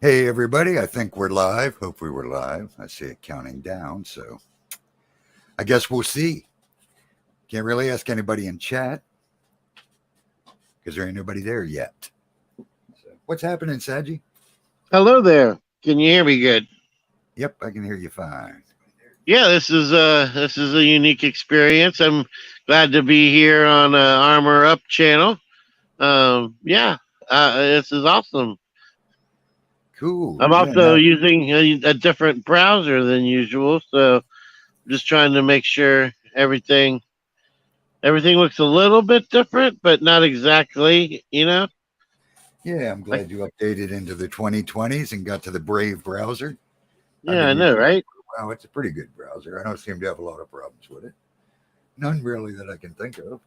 Hey, everybody, I think we're live. Hopefully, we're live. I see it counting down, so I guess we'll see. Can't really ask anybody in chat because there ain't nobody there yet. So, what's happening, Saji? Hello there. Can you hear me good? Yep, I can hear you fine. Yeah, this is a unique experience. I'm glad to be here on Armor Up channel. Yeah, this is awesome. Cool. I'm Yeah, also now, using a different browser than usual, so I'm just trying to make sure everything looks a little bit different, but not exactly. yeah, I'm Like, glad you updated into the 2020s and got to the Brave browser. I've yeah, been I using know, it right? for a while. It's a pretty good browser. I don't seem to have a lot of problems with it. None really that I can think of.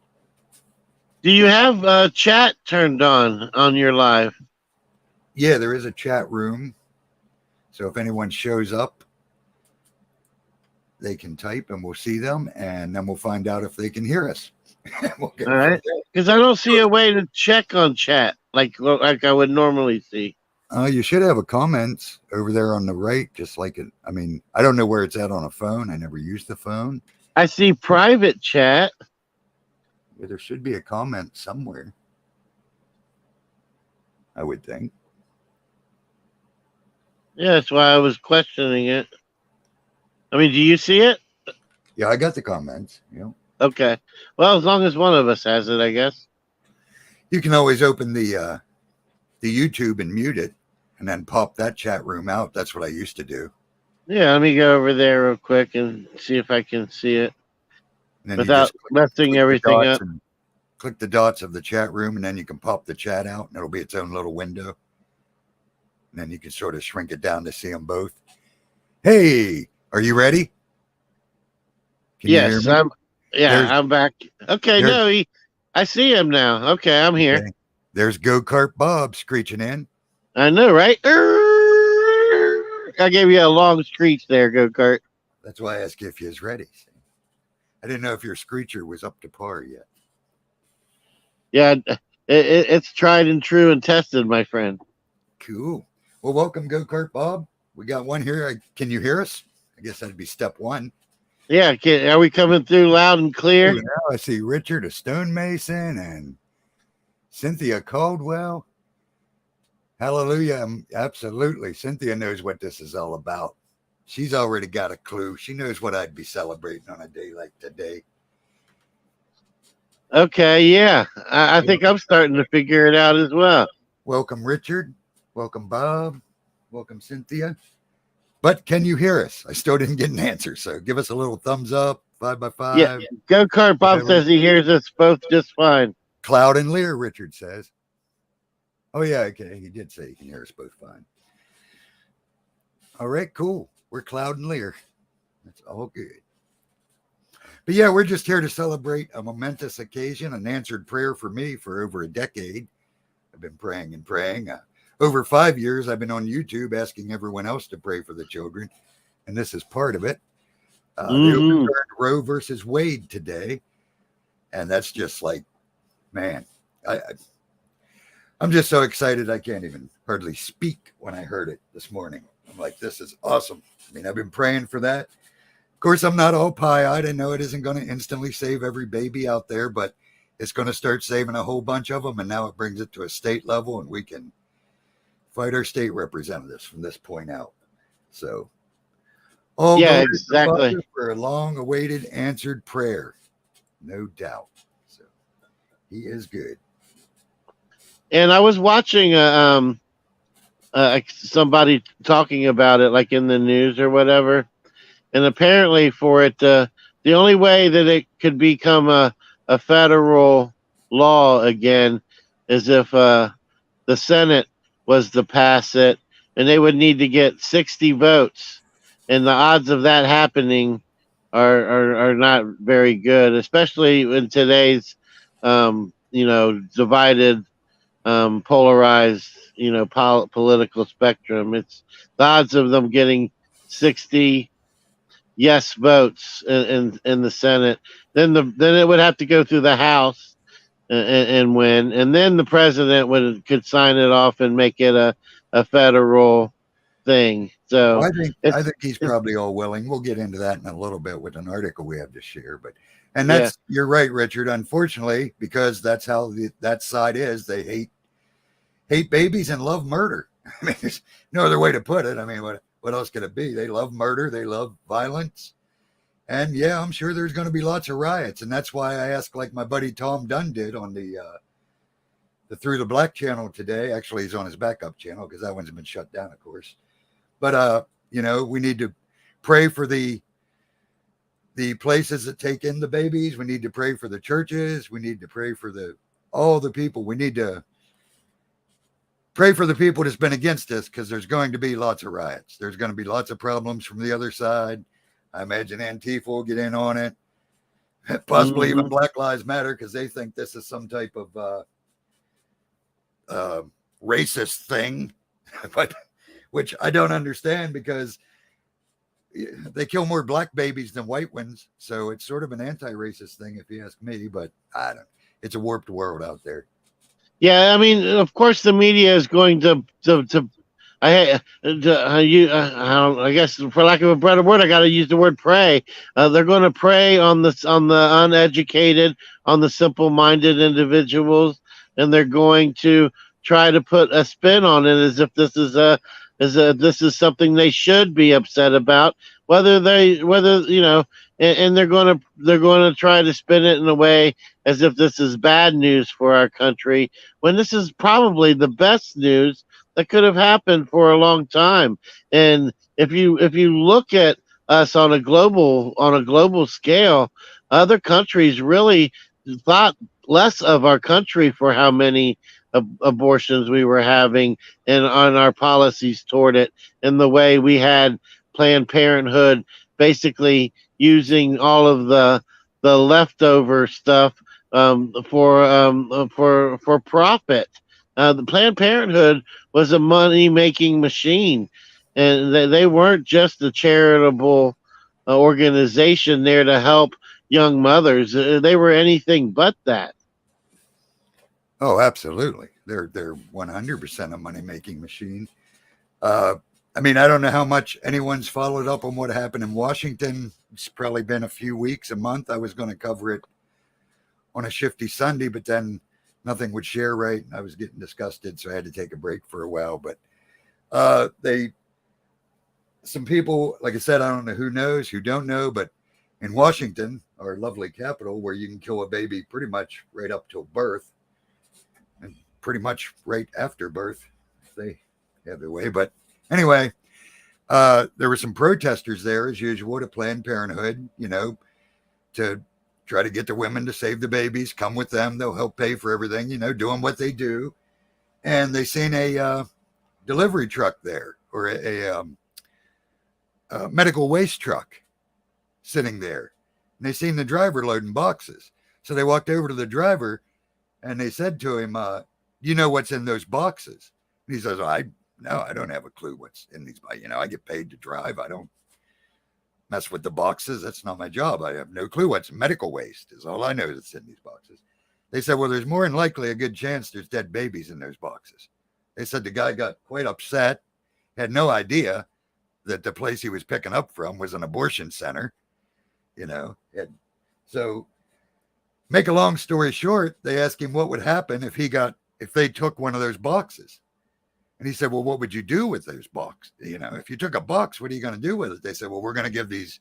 Do you have chat turned on your live? Yeah, there is a chat room. So if anyone shows up, they can type and we'll see them, and then we'll find out if they can hear us. We'll All go from right, because I don't see a way to check on chat like I would normally see. there. You should have a comment over there on the right, just like it. I mean, I don't know where it's at on a phone. I never used the phone. I see private chat. Yeah, there should be a comment somewhere, I would think. Yeah, that's why I was questioning it. I mean, do you see it? Yeah, I got the comments. Okay. Well, as long as one of us has it, I guess. You can always open the YouTube and mute it, and then pop that chat room out. That's what I used to do. Yeah, let me go over there real quick and see if I can see it And then you without just messing click the everything dots up. and click the dots of the chat room, and then you can pop the chat out, and it'll be its own little window. And then you can sort of shrink it down to see them both. Hey, are you ready? Can you hear Yes, me? I'm. There's Yeah, I'm back. Okay, there's no, I see him now. Okay, I'm here. okay. There's Go Kart Bob screeching in. I know, right? I gave you a long screech there, go kart. That's why I asked you if you was ready. I didn't know if your screecher was up to par yet. Yeah, it's tried and true and tested, my friend. Cool. Well, welcome, Go Kart Bob. We got one here. Can you hear us? I guess that'd be step one. Yeah, are we coming through loud and Oh, clear? now I see Richard, a stonemason, and Cynthia Caldwell. Hallelujah. Absolutely. Cynthia knows what this is all about. She's already got a clue. She knows what I'd be celebrating on a day like today. Okay, yeah. I think I'm starting to figure it out as well. Welcome, Richard. Welcome, Bob. Welcome, Cynthia. But can you hear us? I still didn't get an answer. So give us a little thumbs up, 5 by Yeah, 5, go kart. Bob whatever. says he hears us both just fine. Cloud and Lear, Richard says. Oh, yeah, okay. He did say he can hear us both fine. All right, cool. We're Cloud and Lear. That's all good. But yeah, we're just here to celebrate a momentous occasion, an answered prayer for me for over a decade. I've been praying and praying. Over 5 years, I've been on YouTube asking everyone else to pray for the children, and this is part of it. They Hmm. overturned Roe versus Wade today, and that's just like, man, I'm just so excited I can't even hardly speak when I heard it this morning. I'm like, this is awesome. I mean, I've been praying for that. Of course, I'm not all pie-eyed. I know it isn't going to instantly save every baby out there, but it's going to start saving a whole bunch of them, and now it brings it to a state level, and we can fight our state representatives from this point out. So, all Yeah, glory to the exactly. Father for a long-awaited answered prayer, no doubt. So, He is good. And I was watching somebody talking about it, like in the news or whatever. And apparently, for it, the only way that it could become a federal law again is if the Senate was to pass it, and they would need to get 60 votes, and the odds of that happening are not very good, especially in today's divided, polarized, political spectrum. It's the odds of them getting 60 yes votes in the Senate. Then it would have to go through the House, and win, and then the president could sign it off and make it a federal thing. Well, So I it's think he's probably all willing. We'll get into that in a little bit with an article we have to share. But and yeah. that's you're right, Richard. Unfortunately, because that's how that side is. They hate babies and love murder. I mean, there's no other way to put it. I mean, what else could it be? They love murder. They love violence. And yeah, I'm sure there's going to be lots of riots, and that's why I asked, like my buddy Tom Dunn did on the Through the Black channel today. Actually, he's on his backup channel because that one's been shut down, of course. But we need to pray for the places that take in the babies. We need to pray for the churches. We need to pray for all the people. We need to pray for the people that's been against us, because there's going to be lots of riots. There's going to be lots of problems from the other side. I imagine Antifa will get in on it, possibly even Black Lives Matter, because they think this is some type of racist thing, but which I don't understand, because they kill more black babies than white ones. So it's sort of an anti-racist thing, if you ask me. But I don't. It's a warped world out there. Yeah, I mean, of course, the media is going to I guess, for lack of a better word, I got to use the word pray. They're going to prey on the uneducated, on the simple-minded individuals, and they're going to try to put a spin on it as if this is something they should be upset about. Whether and they're going to try to spin it in a way as if this is bad news for our country, when this is probably the best news that could have happened for a long time. And if you look at us on a global scale, other countries really thought less of our country for how many abortions we were having, and on our policies toward it, and the way we had Planned Parenthood basically using all of the leftover stuff for profit. The Planned Parenthood was a money making machine, and they weren't just a charitable organization there to help young mothers. They were anything but that. Oh, absolutely. They're 100% a money making machine. Uh, I mean, I don't know how much anyone's followed up on what happened in Washington. It's probably been a few weeks, a month. I was going to cover it on a shifty Sunday, but then nothing would share right. I was getting disgusted, so I had to take a break for a while. But some people, like I said, I don't know who knows, who don't know, but in Washington, our lovely capital, where you can kill a baby pretty much right up till birth, and pretty much right after birth, if they have their way. But anyway, there were some protesters there, as usual, to Planned Parenthood, to try to get the women to save the babies, come with them. They'll help pay for everything, doing what they do. And they seen a delivery truck there, or a medical waste truck sitting there. And they seen the driver loading boxes. So they walked over to the driver and they said to him, you know what's in those boxes? And he says, I don't have a clue what's in these. I get paid to drive. I don't mess with the boxes. That's not my job. I have no clue what's medical waste is all I know that's in these boxes. They said, well, there's more than likely a good chance there's dead babies in those boxes. They said the guy got quite upset, had no idea that the place he was picking up from was an abortion center, so make a long story short, they asked him what would happen if they took one of those boxes. And he said, well, what would you do with those boxes? If you took a box, what are you going to do with it? They said, well, we're going to give these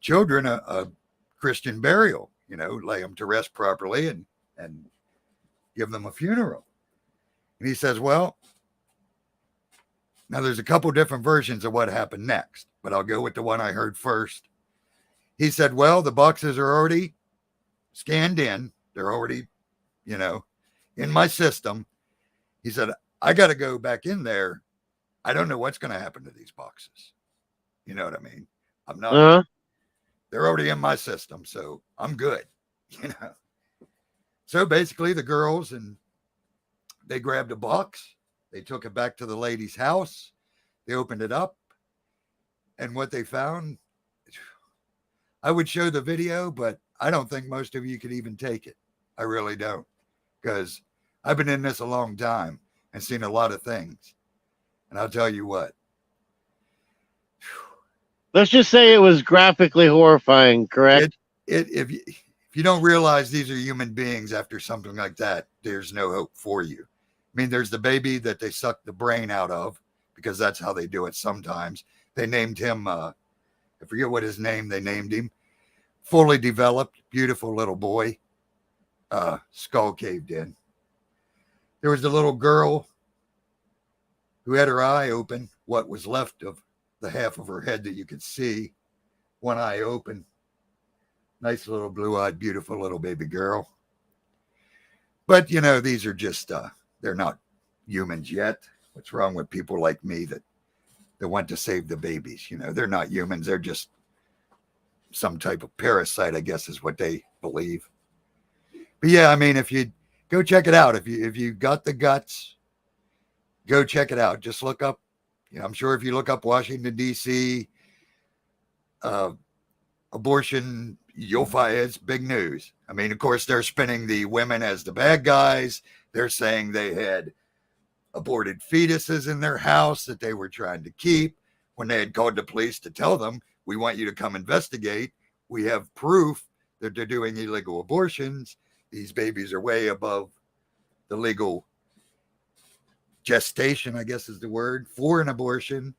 children a Christian burial, lay them to rest properly and give them a funeral. And he says, well, now there's a couple different versions of what happened next, but I'll go with the one I heard first. He said, well, the boxes are already scanned in. They're already, in my system. He said, I got to go back in there. I don't know what's going to happen to these boxes. You know what I mean? I'm not, they're already in my system, so I'm good. So basically the girls, and they grabbed a box. They took it back to the lady's house. They opened it up. And what they found, I would show the video, but I don't think most of you could even take it. I really don't. because I've been in this a long time and seen a lot of things. And I'll tell you what, Let's just say it was graphically horrifying, correct? if you don't realize these are human beings after something like that, there's no hope for you. I mean, there's the baby that they suck the brain out of because that's how they do it sometimes. They named him, I forget what his name they named him, fully developed, beautiful little boy, skull caved in. There was the little girl who had her eye open, what was left of the half of her head that you could see, one eye open. Nice little blue-eyed, beautiful little baby girl. But, you know, these are just, they're not humans yet. What's wrong with people like me that want to save the babies? You know, they're not humans. They're just some type of parasite, I guess is what they believe. But yeah, I mean, if you go check it out, if you got the guts, go check it out. Just look up, you know, I'm sure if you look up Washington, D.C., abortion, you'll find it's big news. I mean, of course, they're spinning the women as the bad guys. They're saying they had aborted fetuses in their house that they were trying to keep when they had called the police to tell them, we want you to come investigate. We have proof that they're doing illegal abortions. These babies are way above the legal gestation, I guess is the word, for an abortion.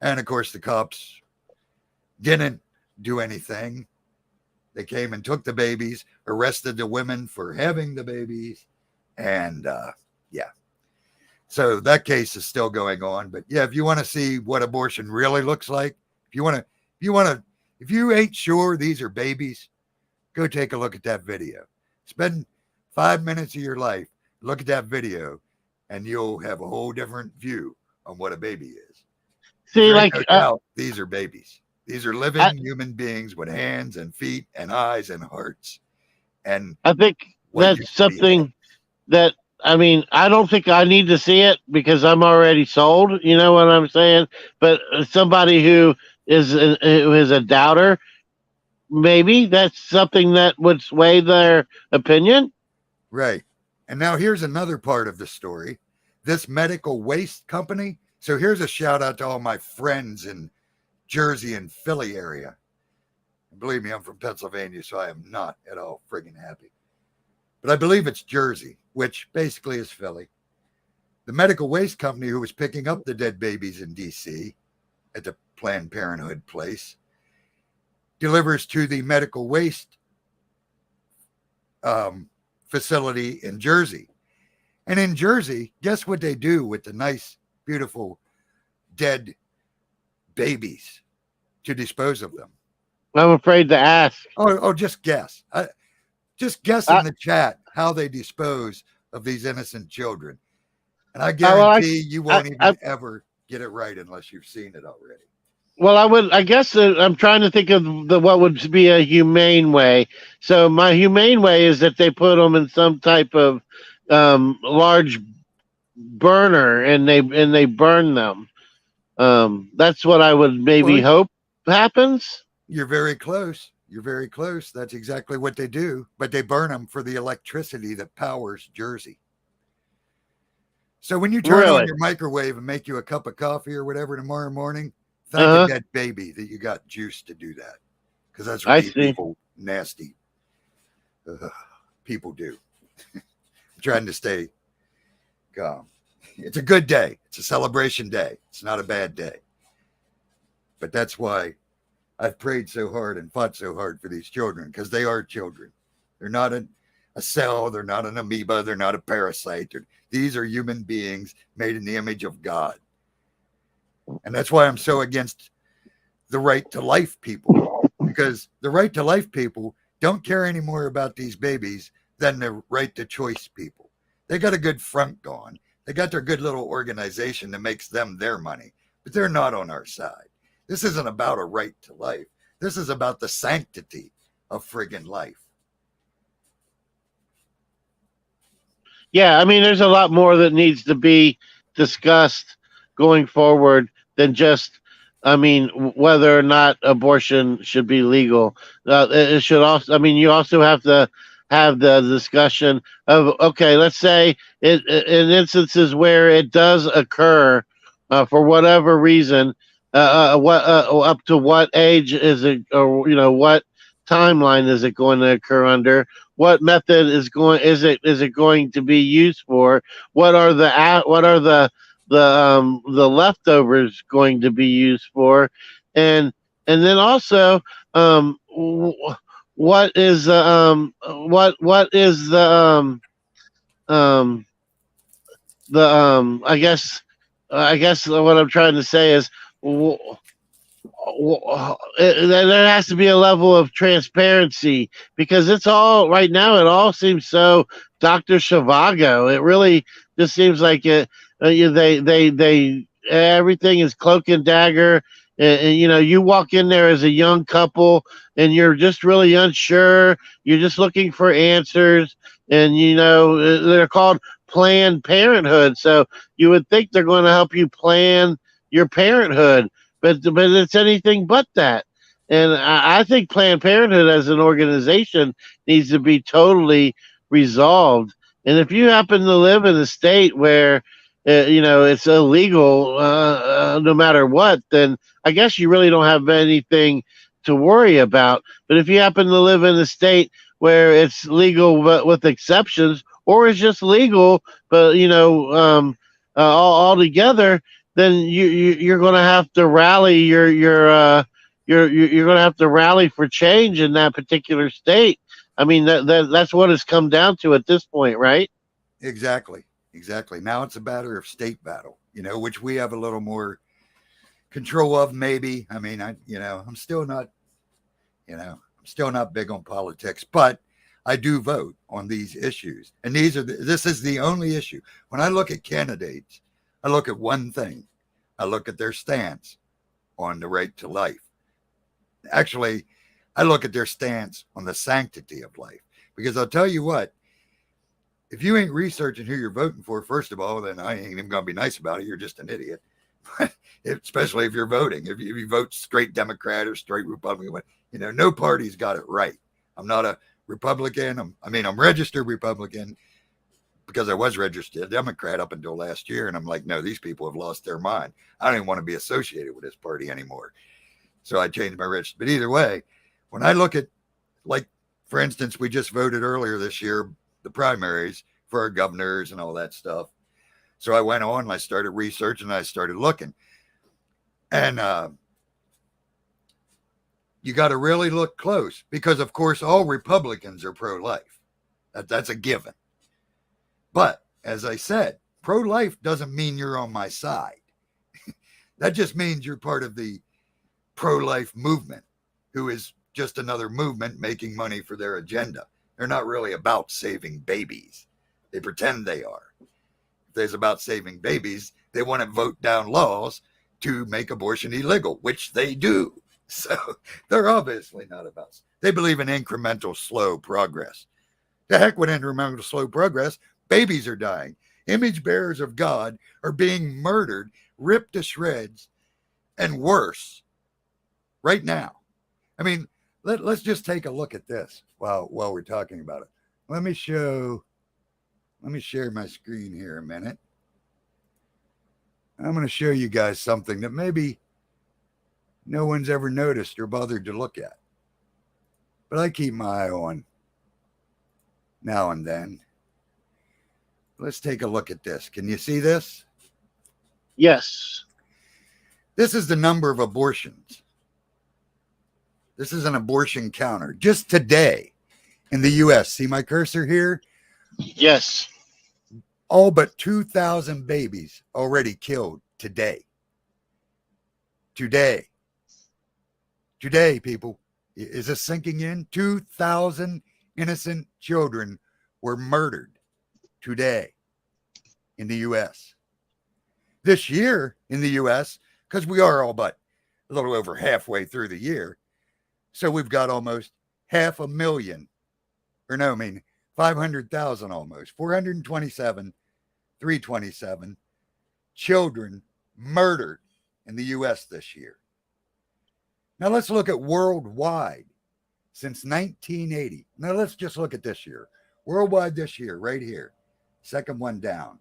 And of course, the cops didn't do anything. They came and took the babies, arrested the women for having the babies. And yeah. So that case is still going on. But yeah, if you want to see what abortion really looks like, if you ain't sure these are babies, go take a look at that video. Spend 5 minutes of your life, look at that video, and you'll have a whole different view on what a baby is. See, like, no doubt, these are babies. These are living human beings with hands and feet and eyes and hearts. And I think that's something that, I mean, I don't think I need to see it because I'm already sold. You know what I'm saying? But somebody who is a doubter, maybe that's something that would sway their opinion. Right. And now here's another part of the story. This medical waste company. So here's a shout out to all my friends in Jersey and Philly area. And believe me, I'm from Pennsylvania, so I am not at all friggin' happy. But I believe it's Jersey, which basically is Philly. The medical waste company who was picking up the dead babies in D.C. at the Planned Parenthood place delivers to the medical waste facility in Jersey. And in Jersey, guess what they do with the nice, beautiful, dead babies to dispose of them? I'm afraid to ask. Oh, just guess. Just guess in the chat how they dispose of these innocent children. And I guarantee you won't ever get it right unless you've seen it already. Well, I guess I'm trying to think of what would be a humane way. So my humane way is that they put them in some type of large burner and they burn them. That's what I would maybe hope happens. You're very close. You're very close. That's exactly what they do. But they burn them for the electricity that powers Jersey. So when you turn on your microwave and make you a cup of coffee or whatever tomorrow morning, thank that baby that you got juice to do that. Because that's what these people, nasty people do. I'm trying to stay calm. It's a good day. It's a celebration day. It's not a bad day. But that's why I've prayed so hard and fought so hard for these children, because they are children. They're not a cell. They're not an amoeba. They're not a parasite. These are human beings made in the image of God. And that's why I'm so against the right to life people, because the right to life people don't care any more about these babies than the right to choice people. They got a good front going. They got their good little organization that makes them their money, but they're not on our side. This isn't about a right to life. This is about the sanctity of friggin' life. Yeah, I mean, there's a lot more that needs to be discussed going forward than just, I mean, whether or not abortion should be legal. It should also, I mean, you also have to have the discussion of, okay, let's say in instances where it does occur, for whatever reason, what up to what age is it, or what timeline is it going to occur under? What method is it going to be used for? What are the leftovers going to be used for? And then also, what is what is um I guess what I'm trying to say is, there has to be a level of transparency, because it's all right now. It all seems so Dr. Shivago. It really just seems like they everything is cloak and dagger. And you walk in there as a young couple, and you're just really unsure. You're just looking for answers, and they're called Planned Parenthood. So you would think they're going to help you plan your parenthood, but it's anything but that. And I think Planned Parenthood as an organization needs to be totally resolved. And if you happen to live in a state where it's illegal, no matter what, then I guess you really don't have anything to worry about. But if you happen to live in a state where it's legal but with exceptions, or it's just legal but all together, then you're going to have to rally you're going to have to rally for change in that particular state. I mean, that's what it's come down to at this point, right? Exactly. Exactly. Now it's a matter of state battle, which we have a little more control of, maybe. I mean, I'm still not, I'm still not big on politics, but I do vote on these issues. And this is the only issue. When I look at candidates, I look at one thing. I look at their stance on the right to life. Actually, I look at their stance on the sanctity of life. Because I'll tell you what, if you ain't researching who you're voting for, first of all, then I ain't even going to be nice about it. You're just an idiot. Especially if you're voting. If you vote straight Democrat or straight Republican, no party's got it right. I'm not a Republican. I'm registered Republican because I was registered Democrat up until last year. And I'm like, no, these people have lost their mind. I don't even want to be associated with this party anymore. So I changed my register. But either way, when I look at, like, for instance, we just voted earlier this year, the primaries for our governors and all that stuff. So I went on and I started researching and I started looking. And you got to really look close because, of course, all Republicans are pro-life. That's a given. But as I said, pro-life doesn't mean you're on my side. That just means you're part of the pro-life movement, who is just another movement making money for their agenda. They're not really about saving babies. They pretend they are. If they're about saving babies, they want to vote down laws to make abortion illegal, which they do. So they're obviously not about. They believe in incremental, slow progress. The heck with incremental, slow progress. Babies are dying. Image bearers of God are being murdered, ripped to shreds, and worse right now. I mean, let's just take a look at this while we're talking about it. Let me share my screen here a minute. I'm going to show you guys something that maybe no one's ever noticed or bothered to look at. But I keep my eye on now and then. Let's take a look at this. Can you see this? Yes. This is the number of abortions. This is an abortion counter. Just today in the U.S. See my cursor here? Yes. All but 2,000 babies already killed today. Today, people. Is this sinking in? 2,000 innocent children were murdered today in the U.S. This year in the U.S., because we are all but a little over halfway through the year, so we've got almost 500,000 almost, 327 children murdered in the U.S. this year. Now let's look at worldwide. since 1980. Now let's just look at this year. Worldwide this year, right here. Second one down.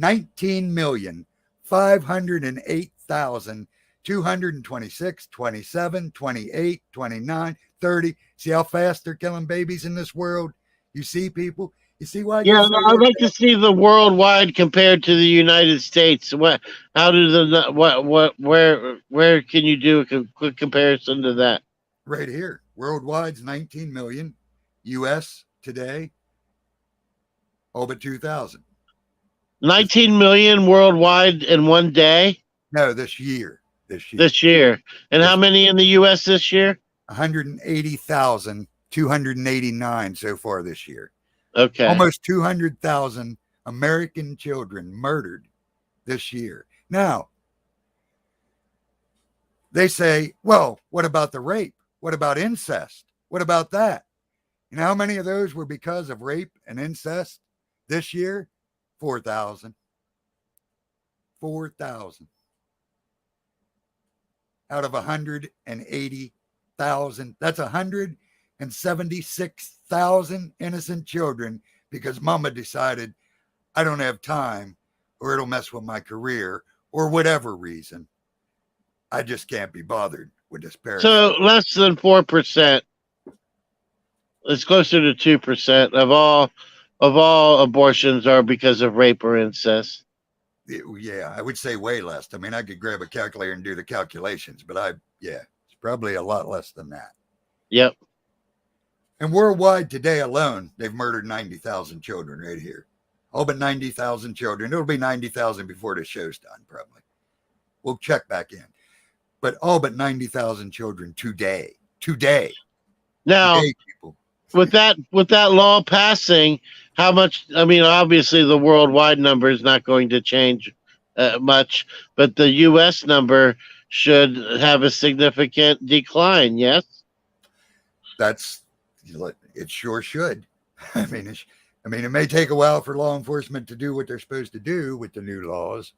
19,508,226, 27, 28, 29, 30. See how fast they're killing babies in this world? You see, people? You see why? Yeah, I'd like to see the worldwide compared to the United States. What? How do the what? Where can you do a quick comparison to that? Right here. Worldwide's 19 million. U.S. today, but 2,000. 19 million worldwide in one day. No, this year. This year. And how many in the U.S. this year? 180,289 so far this year. Okay. Almost 200,000 American children murdered this year. Now, they say, well, what about the rape? What about incest? What about that? You know how many of those were because of rape and incest this year? 4,000. 4,000. Out of 180,000. That's 176,000 innocent children because mama decided I don't have time or it'll mess with my career or whatever reason. I just can't be bothered with this parent. So less than 4%. It's closer to 2% of all abortions are because of rape or incest. Yeah, I would say way less. I mean, I could grab a calculator and do the calculations, but it's probably a lot less than that. Yep. And worldwide today alone, they've murdered 90,000 children right here. All but 90,000 children. It'll be 90,000 before the show's done, probably. We'll check back in. But all but 90,000 children today. Now, today, people. with that law passing, how much? I mean, obviously the worldwide number is not going to change much, but the U.S. number should have a significant decline. Yes, It sure should. I mean, it may take a while for law enforcement to do what they're supposed to do with the new laws,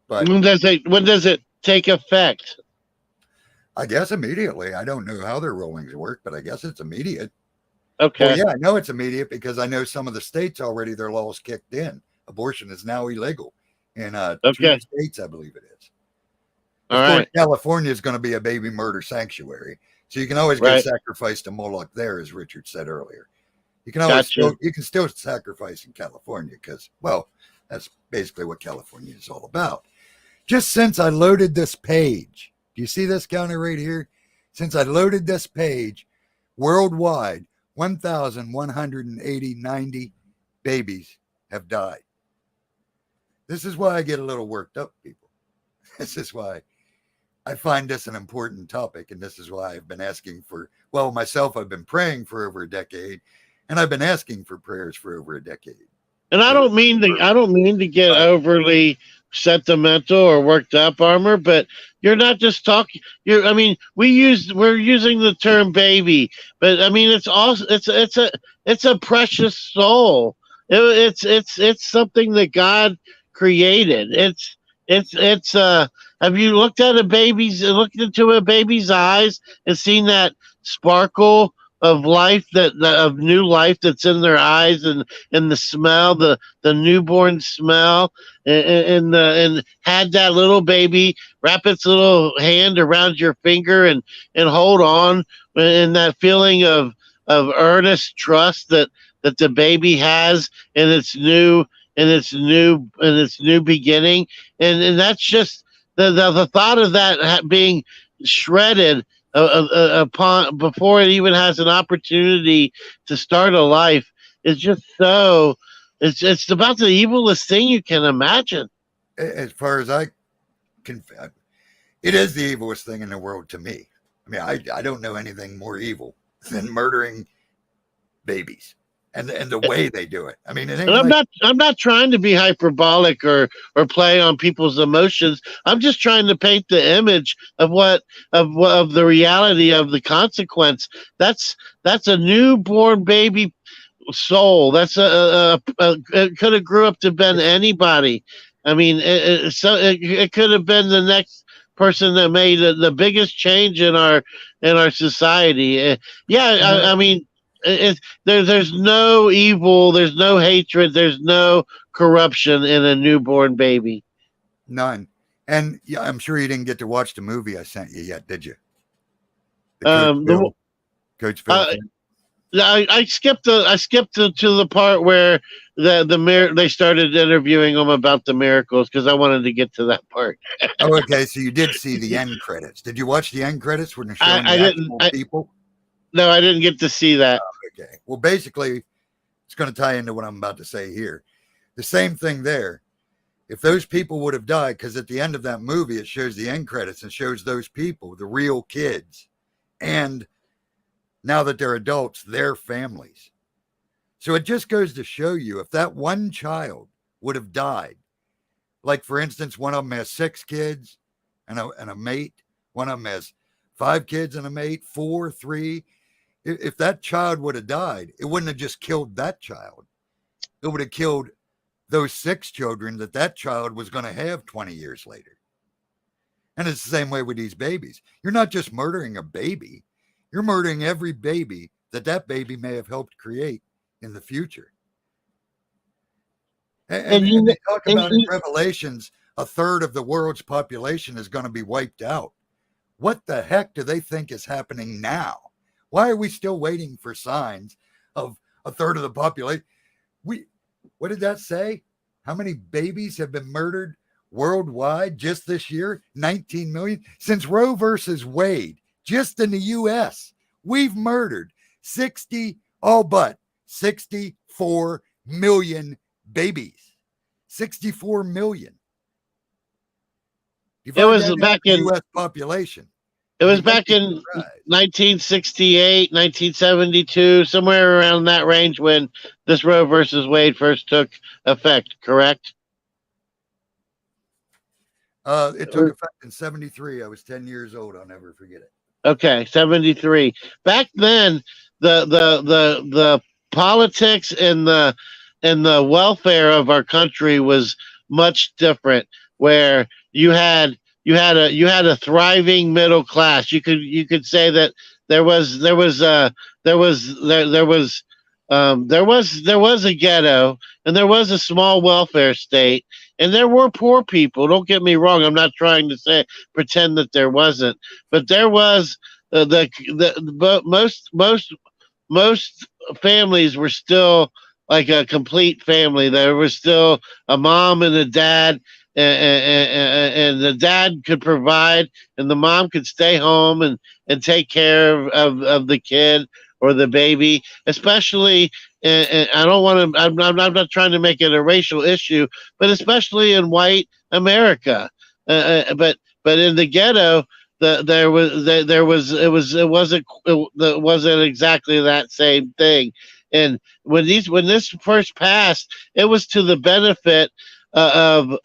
but when does it take effect? I guess immediately. I don't know how their rulings work, but I guess it's immediate. Okay. Well, yeah, I know it's immediate because I know some of the states already, their laws kicked in. Abortion is now illegal in 2 states, I believe it is. Of course, California is going to be a baby murder sanctuary. So you can always go sacrifice to Moloch there, as Richard said earlier. You can always you can still sacrifice in California because, well, that's basically what California is all about. Just since I loaded this page, do you see this counter right here? Since I loaded this page, worldwide, 1,190 babies have died. This is why I get a little worked up, people. This is why I find this an important topic, and this is why I've been asking for, well, myself, I've been praying for over a decade, and I've been asking for prayers for over a decade. And I don't mean to get overly sentimental or worked up, Armor, but you're not just talking. We're using the term baby, but I mean it's also it's a precious soul. It's something that God created. It's have you looked into a baby's eyes and seen that sparkle of life, of new life that's in their eyes, and the smell, the newborn smell, and had that little baby wrap its little hand around your finger and hold on, and that feeling of earnest trust that the baby has in its new beginning, and that's just the thought of that being shredded upon before it even has an opportunity to start a life is just so. It's about the evilest thing you can imagine. As far as I can, it is the evilest thing in the world to me. I mean, I don't know anything more evil than murdering babies. And the way they do it. I mean, I'm not trying to be hyperbolic or play on people's emotions. I'm just trying to paint the image of the reality of the consequence. That's a newborn baby soul. That's it could have grew up to been anybody. I mean, it could have been the next person that made the biggest change in our society. I mean, there's no evil, there's no hatred, there's no corruption in a newborn baby. None. And yeah, I'm sure you didn't get to watch the movie I sent you yet, did you? The Um, the, Coach Phil uh, thing? I skipped to the part where they started interviewing him about the miracles because I wanted to get to that part. Oh, okay. So you did see the end credits. Did you watch the end credits when they're showing I the didn't. actual people? No, I didn't get to see that. Okay. Well, basically, it's going to tie into what I'm about to say here. The same thing there. If those people would have died, because at the end of that movie, it shows the end credits and shows those people, the real kids, and now that they're adults, their families. So it just goes to show you if that one child would have died, like for instance, one of them has 6 kids and a mate, one of them has 5 kids and a mate, 4, 3. If that child would have died, it wouldn't have just killed that child. It would have killed those 6 children that child was going to have 20 years later. And it's the same way with these babies. You're not just murdering a baby. You're murdering every baby that baby may have helped create in the future. And they talk about in Revelations, a third of the world's population is going to be wiped out. What the heck do they think is happening now? Why are we still waiting for signs of a third of the population? What did that say? How many babies have been murdered worldwide just this year? 19 million. Since Roe versus Wade, just in the U.S., we've murdered all but 64 million babies. 64 million. It was back in U.S. population. It was back in 1968, 1972, somewhere around that range when this Roe versus Wade first took effect, correct? It took effect in 73. I was 10 years old. I'll never forget it. Okay, 73. Back then, the politics and the welfare of our country was much different, where you had a thriving middle class. You could say that there was a ghetto and there was a small welfare state and there were poor people. Don't get me wrong. I'm not trying to pretend that there wasn't, but there was most families were still like a complete family. There was still a mom and a dad, and the dad could provide, and the mom could stay home and take care of the kid or the baby. Especially, and I don't want to. I'm not trying to make it a racial issue, but especially in white America. But in the ghetto, it wasn't exactly that same thing. And when this first passed, it was to the benefit of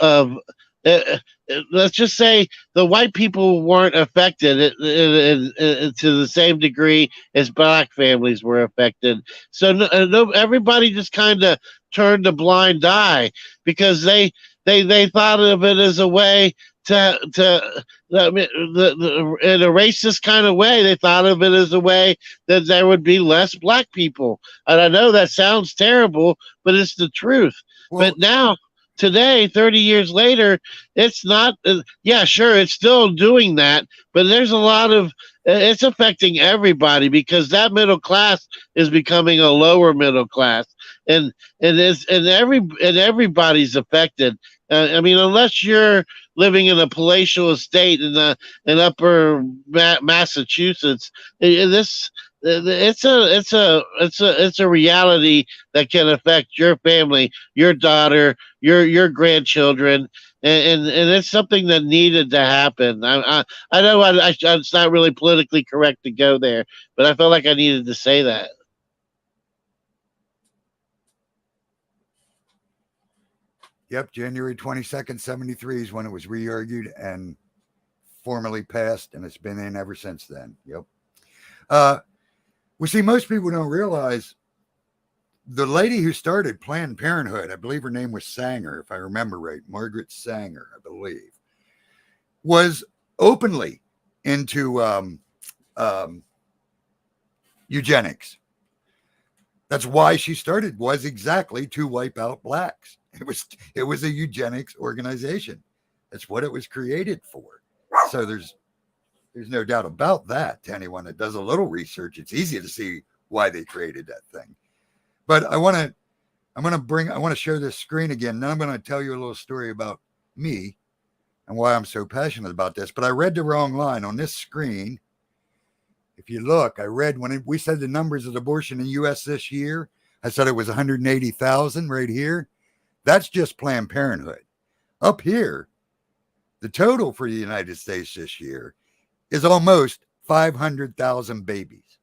let's just say the white people weren't affected to the same degree as black families were affected. So everybody just kind of turned a blind eye because they thought of it as a way to in a racist kind of way. They thought of it as a way that there would be less black people. And I know that sounds terrible, but it's the truth. Well, but now, today, 30 years later, it's not, yeah, sure, it's still doing that, but there's a lot of, it's affecting everybody because that middle class is becoming a lower middle class. And everybody's affected. I mean, unless you're living in a palatial estate in upper Massachusetts, it's a reality that can affect your family, your daughter, your grandchildren, and it's something that needed to happen. I know it's not really politically correct to go there, but I felt like I needed to say that. Yep, January 22nd, 73 is when it was re-argued and formally passed, and it's been in ever since then. Yep. We see most people don't realize the lady who started Planned Parenthood, I believe her name was Sanger, if I remember right, Margaret Sanger, I believe, was openly into eugenics. That's why she started, was exactly to wipe out blacks. It was a eugenics organization. That's what it was created for. So there's no doubt about that. To anyone that does a little research, it's easy to see why they created that thing. But I want to share this screen again. Now I'm going to tell you a little story about me and why I'm so passionate about this. But I read the wrong line on this screen. If you look, I read we said the numbers of abortion in the U.S. this year, I said it was 180,000 right here. That's just Planned Parenthood. Up here, the total for the United States this year is almost 500,000 babies.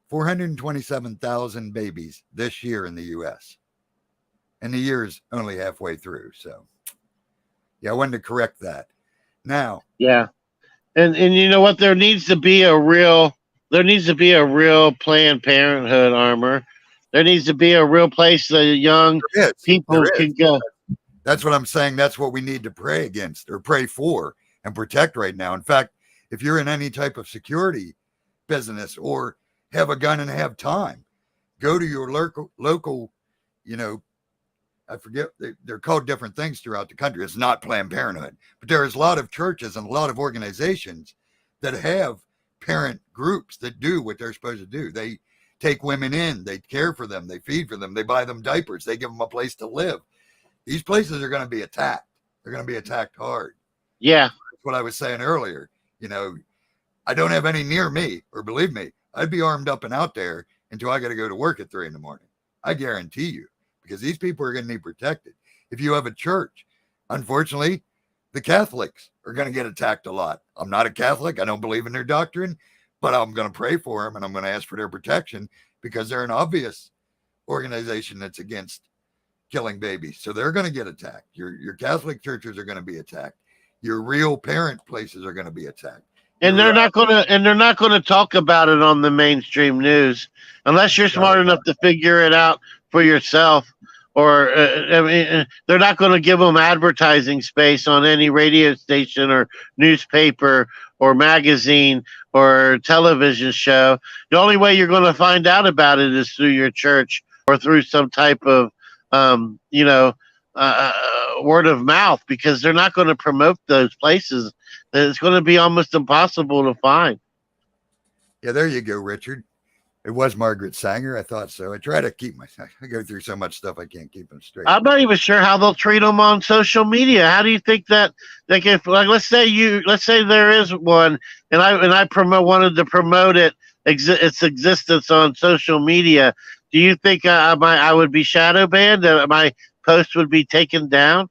427,000 babies this year in the U.S. And the year is only halfway through. So, yeah, I wanted to correct that. Now, yeah. And you know what? There needs to be a real Planned Parenthood armor. There needs to be a real place that young people can go. That's what I'm saying. That's what we need to pray against or pray for and protect right now. In fact, if you're in any type of security business or have a gun and have time, go to your local, I forget, they're called different things throughout the country. It's not Planned Parenthood, but there's a lot of churches and a lot of organizations that have parent groups that do what they're supposed to do. They take women in, they care for them, they feed for them, they buy them diapers, they give them a place to live. These places are going to be attacked. They're going to be attacked hard. Yeah. That's what I was saying earlier. I don't have any near me, or believe me, I'd be armed up and out there until I got to go to work at 3 a.m. I guarantee you, because these people are going to need protected. If you have a church, unfortunately, the Catholics are going to get attacked a lot. I'm not a Catholic. I don't believe in their doctrine, but I'm going to pray for them and I'm going to ask for their protection because they're an obvious organization that's against killing babies. So they're going to get attacked. Your Catholic churches are going to be attacked. Your real parent places are going to be attacked. And they're not going to talk about it on the mainstream news unless you're smart enough to figure it out for yourself. Or they're not going to give them advertising space on any radio station or newspaper or magazine or television show. The only way you're going to find out about it is through your church or through some type of word of mouth, because they're not going to promote those places. It's going to be almost impossible to find. Yeah, there you go, Richard. It was Margaret Sanger. I thought so. I try to keep I go through so much stuff I can't keep them straight. I'm not even sure how they'll treat them on social media. How do you think that they can? Like, let's say there is one, and I wanted to promote its existence on social media. Do you think I would be shadow banned? My post would be taken down?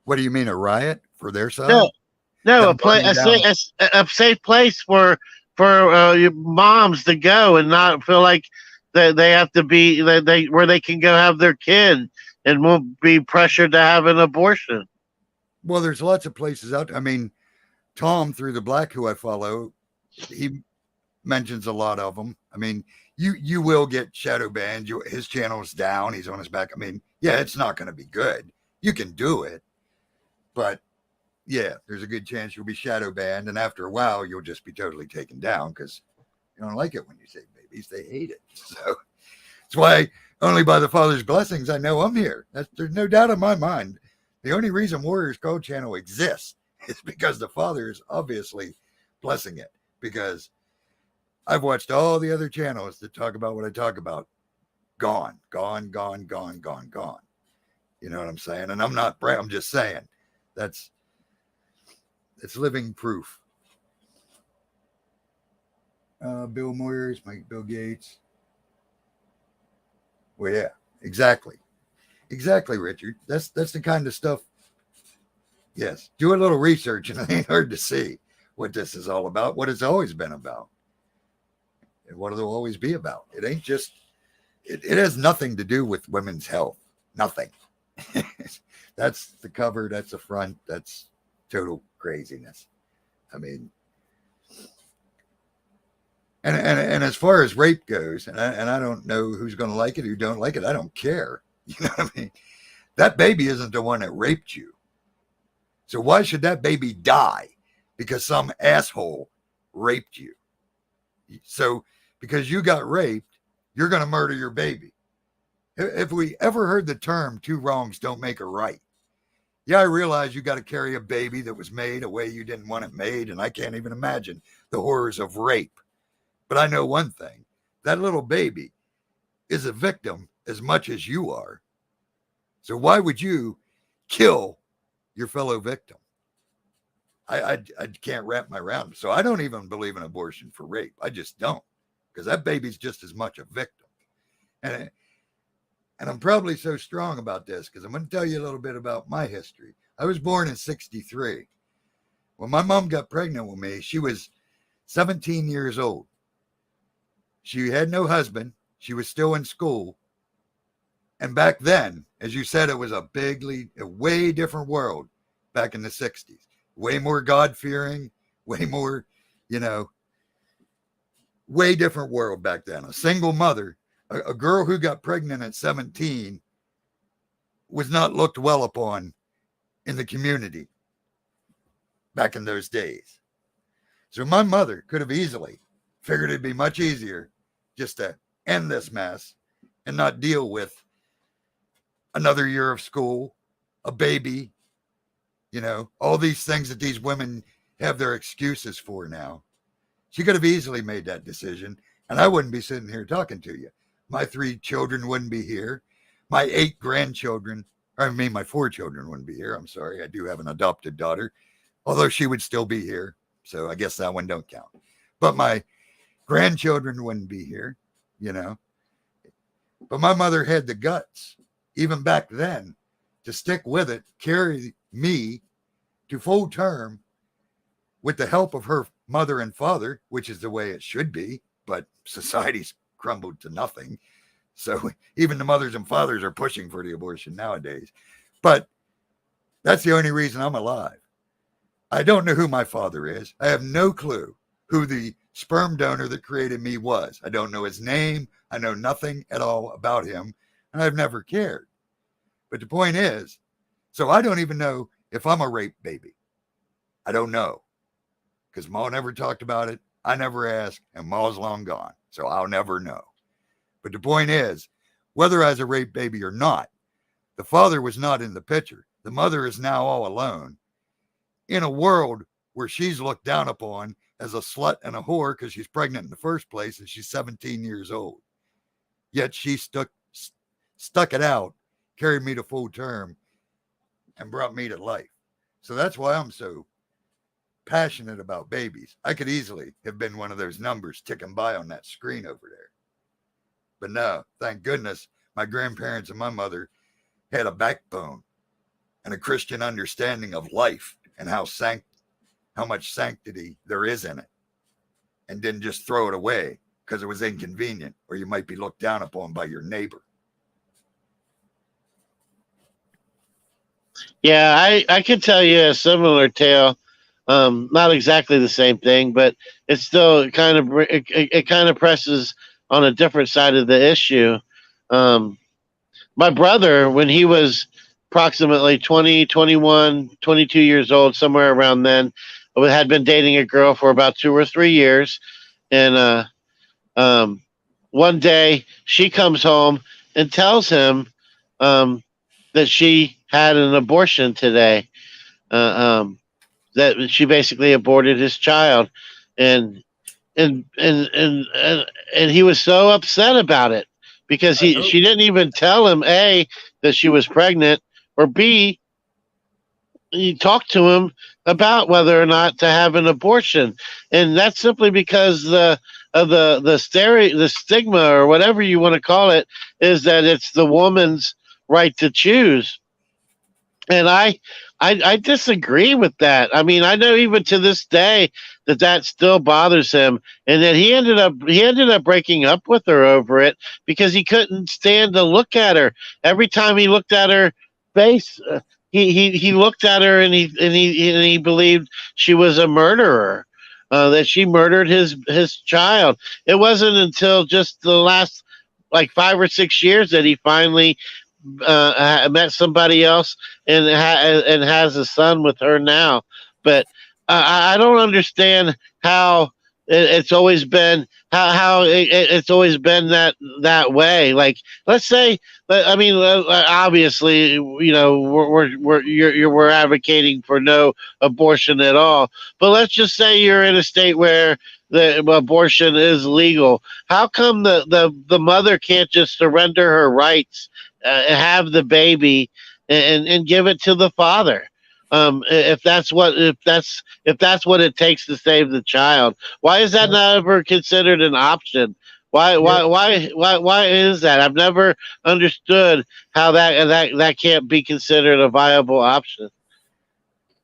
What do you mean, a riot for their side? No, a safe place for moms to go and not feel like that they have to be where they can go have their kid and won't be pressured to have an abortion. Well, there's lots of places out. I mean, Tom through the Black, who I follow, he mentions a lot of them. I mean, you will get shadow banned. His channel's down. He's on his back. I mean, yeah, it's not going to be good. You can do it, but yeah, there's a good chance you'll be shadow banned, and after a while, you'll just be totally taken down because you don't like it when you say babies. They hate it. So that's why only by the Father's blessings I know I'm here. There's no doubt in my mind. The only reason Warriors Code channel exists is because the Father is obviously blessing it, because I've watched all the other channels that talk about what I talk about. Gone. You know what I'm saying? And I'm just saying it's living proof. Bill Moyers, Bill Gates. Well, yeah, exactly, Richard. That's the kind of stuff. Yes, do a little research, and it ain't hard to see what this is all about, what it's always been about, and what it'll always be about. It ain't just. It has nothing to do with women's health. Nothing. That's the cover. That's the front. That's total craziness. I mean, and as far as rape goes, and I don't know who's going to like it, who don't like it. I don't care. You know what I mean? That baby isn't the one that raped you. So why should that baby die because some asshole raped you. So because you got raped, you're going to murder your baby. If we ever heard the term two wrongs don't make a right, yeah, I realize you got to carry a baby that was made a way you didn't want it made, and I can't even imagine the horrors of rape. But I know one thing, that little baby is a victim as much as you are. So why would you kill your fellow victim? I can't wrap my around. So I don't even believe in abortion for rape. I just don't, because that baby's just as much a victim. And I'm probably so strong about this because I'm going to tell you a little bit about my history. I was born in 1963. When my mom got pregnant with me, she was 17 years old. She had no husband. She was still in school. And back then, as you said, it was a way different world back in the 60s. Way more God-fearing, way more, way different world back then. A single mother, a girl who got pregnant at 17 was not looked well upon in the community back in those days. So my mother could have easily figured it'd be much easier just to end this mess and not deal with another year of school, a baby, all these things that these women have their excuses for now. She could have easily made that decision, and I wouldn't be sitting here talking to you. My 3 children wouldn't be here. My 8 grandchildren, my 4 children wouldn't be here. I'm sorry. I do have an adopted daughter, although she would still be here. So I guess that one don't count. But my grandchildren wouldn't be here, But my mother had the guts, even back then, to stick with it, carry me to full term with the help of her mother and father, which is the way it should be. But society's crumbled to nothing. So even the mothers and fathers are pushing for the abortion nowadays. But that's the only reason I'm alive. I don't know who my father is. I have no clue who the sperm donor that created me was. I don't know his name. I know nothing at all about him, and I've never cared. But the point is, so I don't even know if I'm a rape baby. I don't know, because Ma never talked about it. I never asked, and Ma's long gone, so I'll never know. But the point is, whether I was a rape baby or not, the father was not in the picture. The mother is now all alone in a world where she's looked down upon as a slut and a whore because she's pregnant in the first place and she's 17 years old. Yet she stuck it out, carried me to full term, and brought me to life. So that's why I'm so passionate about babies. I could easily have been one of those numbers ticking by on that screen over there. But no, thank goodness my grandparents and my mother had a backbone and a Christian understanding of life and how much sanctity there is in it, and didn't just throw it away because it was inconvenient or you might be looked down upon by your neighbor. Yeah, I could tell you a similar tale. Not exactly the same thing, but it's still it kind of presses on a different side of the issue. My brother, when he was approximately 20, 21, 22 years old, somewhere around then, had been dating a girl for about 2 or 3 years. And one day she comes home and tells him that she had an abortion today, that she basically aborted his child. And he was so upset about it because she didn't even tell him, A, that she was pregnant, or B, he talked to him about whether or not to have an abortion. And that's simply because the stigma, or whatever you want to call it, is that it's the woman's right to choose. And I disagree with that. I mean, I know even to this day that still bothers him, and that he ended up breaking up with her over it because he couldn't stand to look at her. Every time he looked at her face, he looked at her and he believed she was a murderer, that she murdered his child. It wasn't until just the last 5 or 6 years that he finally met somebody else and has a son with her now. But I don't understand how it's always been it's always been that way. Like, let's say, I mean, obviously, you know, we're advocating for no abortion at all. But let's just say you're in a state where the abortion is legal. How come the mother can't just surrender her rights, have the baby, and give it to the father? If that's what it takes to save the child, why is that not ever considered an option? Yeah. Why is that? I've never understood how that can't be considered a viable option.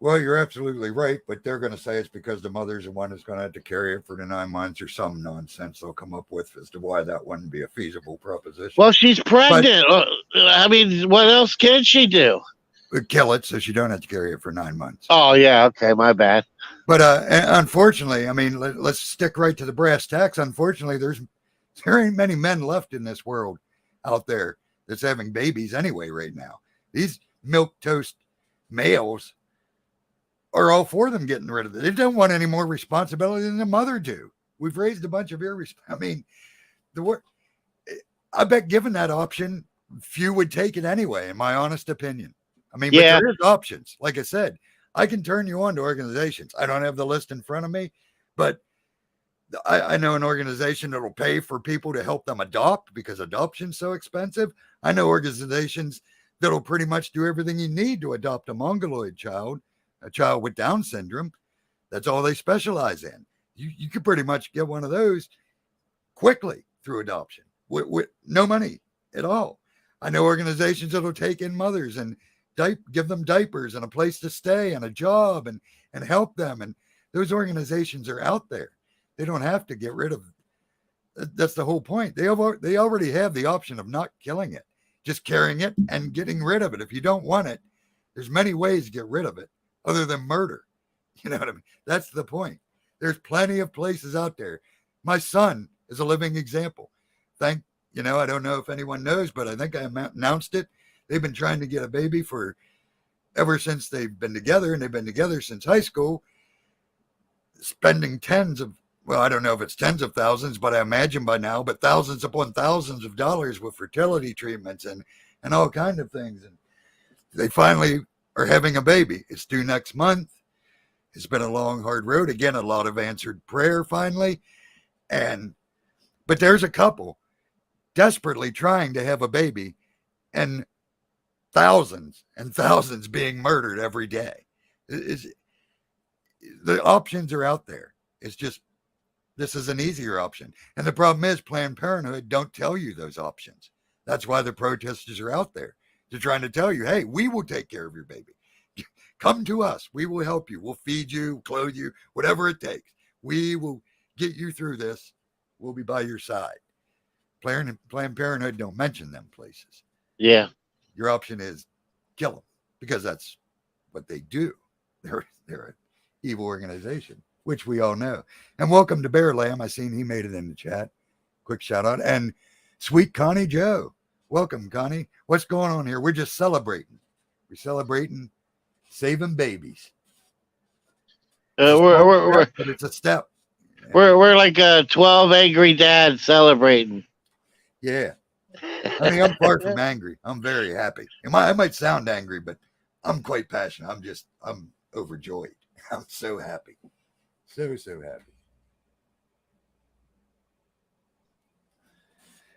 Well, you're absolutely right, but they're going to say it's because the mother's the one who's going to have to carry it for the 9 months, or some nonsense they'll come up with as to why that wouldn't be a feasible proposition. Well, she's But pregnant. I mean, what else can she do? kill it so she don't have to carry it for 9 months. Oh yeah, okay, my bad. But unfortunately, I mean, let's stick right to the brass tacks. Unfortunately, there ain't many men left in this world out there that's having babies anyway right now. These milk toast males are all for them getting rid of it. They don't want any more responsibility than the mother do. We've raised a bunch of I mean, I bet given that option, few would take it anyway, in my honest opinion. I mean, Yeah. but there is options. Like I said, I can turn you on to organizations. I don't have the list in front of me, but I know an organization that will pay for people to help them adopt because adoption's so expensive. I know organizations that'll pretty much do everything you need to adopt a mongoloid child, a child with Down syndrome. That's all they specialize in. You could pretty much get one of those quickly through adoption with no money at all. I know organizations that'll take in mothers and give them diapers and a place to stay and a job and help them. And those organizations are out there. They don't have to get rid of it. That's the whole point. They already have the option of not killing it, just carrying it and getting rid of it. If you don't want it, there's many ways to get rid of it other than murder. You know what I mean? That's the point. There's plenty of places out there. My son is a living example. I don't know if anyone knows, but I think I announced it. They've been trying to get a baby for ever since they've been together, and they've been together since high school, spending I don't know if it's tens of thousands, but I imagine by now, but thousands upon thousands of dollars with fertility treatments and all kinds of things. And they finally are having a baby. It's due next month. It's been a long, hard road. Again, a lot of answered prayer finally. But there's a couple desperately trying to have a baby and thousands and thousands being murdered every day. The options are out there. It's just, this is an easier option. And the problem is Planned Parenthood don't tell you those options. That's why the protesters are out there. They're trying to tell you, hey, we will take care of your baby. Come to us. We will help you. We'll feed you, clothe you, whatever it takes. We will get you through this. We'll be by your side. Planned Parenthood don't mention them places. Yeah. Your option is kill them because that's what they do. They're an evil organization, which we all know. And welcome to Bear Lamb. I seen he made it in the chat. Quick shout out. And sweet Connie Joe. Welcome, Connie. What's going on here? We're just celebrating. We're celebrating saving babies. But it's a step. We're like 12 angry dads celebrating. Yeah. I mean, I'm far from angry. I'm very happy. I might sound angry, but I'm quite passionate. I'm overjoyed. I'm so happy. So happy.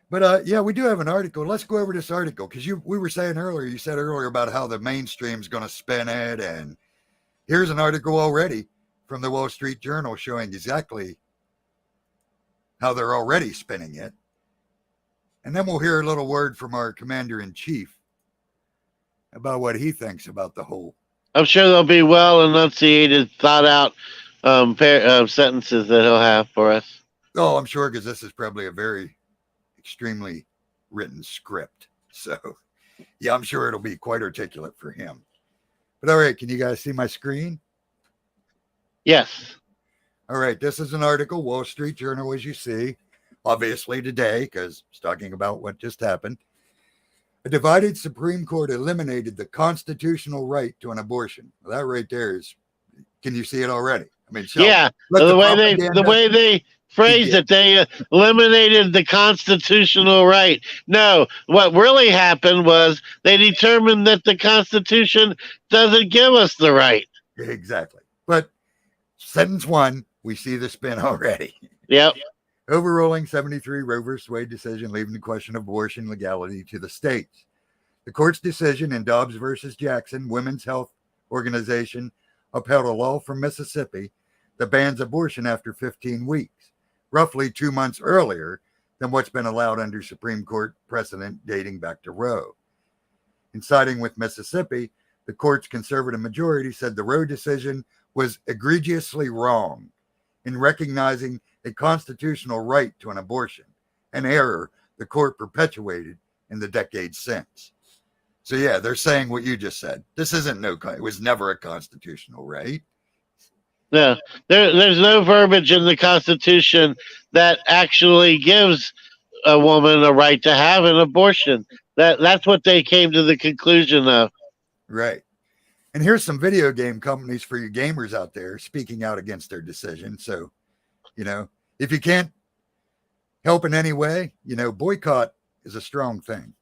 But yeah, we do have an article. Let's go over this article because we were saying earlier, you said earlier about how the mainstream's going to spin it. And here's an article already from the Wall Street Journal showing exactly how they're already spinning it. And then we'll hear a little word from our commander-in-chief about what he thinks about the whole. I'm sure there'll be well enunciated, thought out sentences that he'll have for us. Oh, I'm sure, because this is probably a very extremely written script. So, yeah, I'm sure it'll be quite articulate for him. But all right, can you guys see my screen? Yes. All right, this is an article, Wall Street Journal, as you see. Obviously today, because it's talking about what just happened. A divided Supreme Court eliminated the constitutional right to an abortion. Well, that right there is Can you see it already? I mean, Yeah, let the way propaganda they phrased begin. it, they eliminated the constitutional right. No, what really happened was they determined that the Constitution doesn't give us the right. Exactly. But sentence one, we see the spin already. Yep. Overruling 73 Roe v. Wade decision, leaving the question of abortion legality to the states. The court's decision in Dobbs versus Jackson, Women's Health Organization, upheld a law from Mississippi that bans abortion after 15 weeks, roughly 2 months earlier than what's been allowed under Supreme Court precedent dating back to Roe. In siding with Mississippi, the court's conservative majority said the Roe decision was egregiously wrong in recognizing a constitutional right to an abortion, an error the court perpetuated in the decades since. So yeah, they're saying what you just said. This isn't it was never a constitutional right. No, there's no verbiage in the Constitution that actually gives a woman a right to have an abortion. That's what they came to the conclusion of. Right. And here's some video game companies for you gamers out there speaking out against their decision. So, if you can't help in any way, boycott is a strong thing.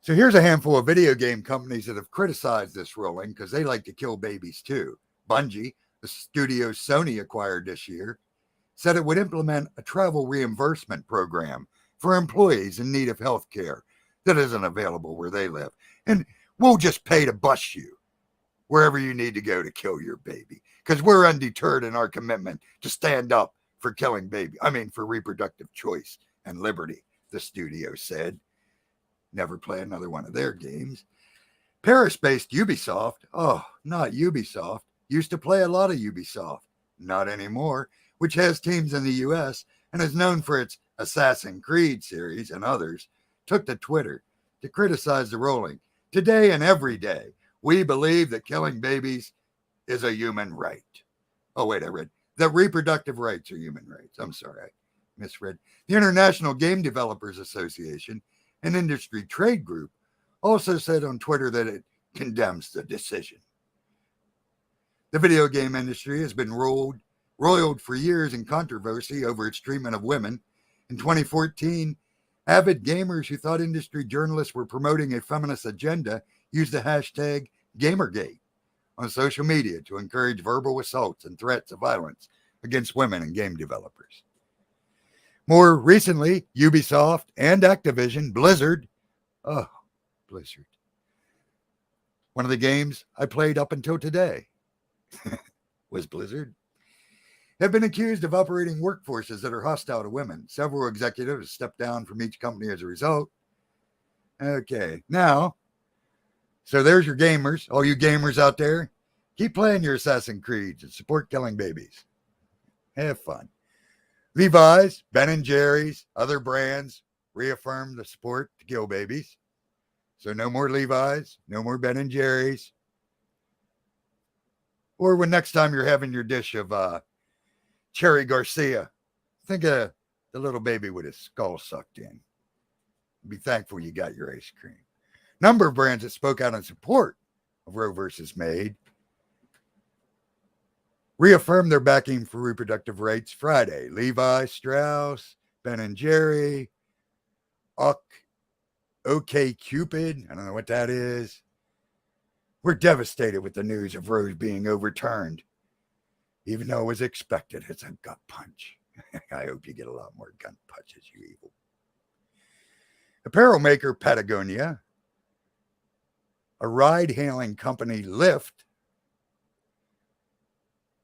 So here's a handful of video game companies that have criticized this ruling because they like to kill babies too. Bungie, the studio Sony acquired this year, said it would implement a travel reimbursement program for employees in need of health care that isn't available where they live. And we'll just pay to bus you wherever you need to go to kill your baby because we're undeterred in our commitment to stand up for for reproductive choice and liberty, the studio said. Never play another one of their games. Paris-based Ubisoft, not Ubisoft, used to play a lot of Ubisoft, not anymore, which has teams in the US and is known for its Assassin's Creed series and others, took to Twitter to criticize the ruling. Today and every day, we believe that killing babies is a human right. Oh, wait, I read that reproductive rights are human rights. I'm sorry, I misread. The International Game Developers Association, an industry trade group, also said on Twitter that it condemns the decision. The video game industry has been roiled for years in controversy over its treatment of women. In 2014, avid gamers who thought industry journalists were promoting a feminist agenda used the hashtag Gamergate on social media to encourage verbal assaults and threats of violence against women and game developers. More recently, Ubisoft and Activision, Blizzard. One of the games I played up until today was Blizzard. Have been accused of operating workforces that are hostile to women. Several executives stepped down from each company as a result. Okay, so there's your gamers. All you gamers out there, keep playing your Assassin's Creed and support killing babies. Have fun. Levi's, Ben & Jerry's, other brands reaffirmed the support to kill babies. So no more Levi's, no more Ben & Jerry's. Or when next time you're having your dish of Cherry Garcia, think of the little baby with his skull sucked in. Be thankful you got your ice cream. Number of brands that spoke out in support of Roe versus Wade reaffirmed their backing for reproductive rights Friday. Levi Strauss, Ben & Jerry, OkCupid, I don't know what that is. We're devastated with the news of Roe being overturned, even though it was expected. It's a gut punch. I hope you get a lot more gut punches, you evil. Apparel maker Patagonia, a ride-hailing company Lyft,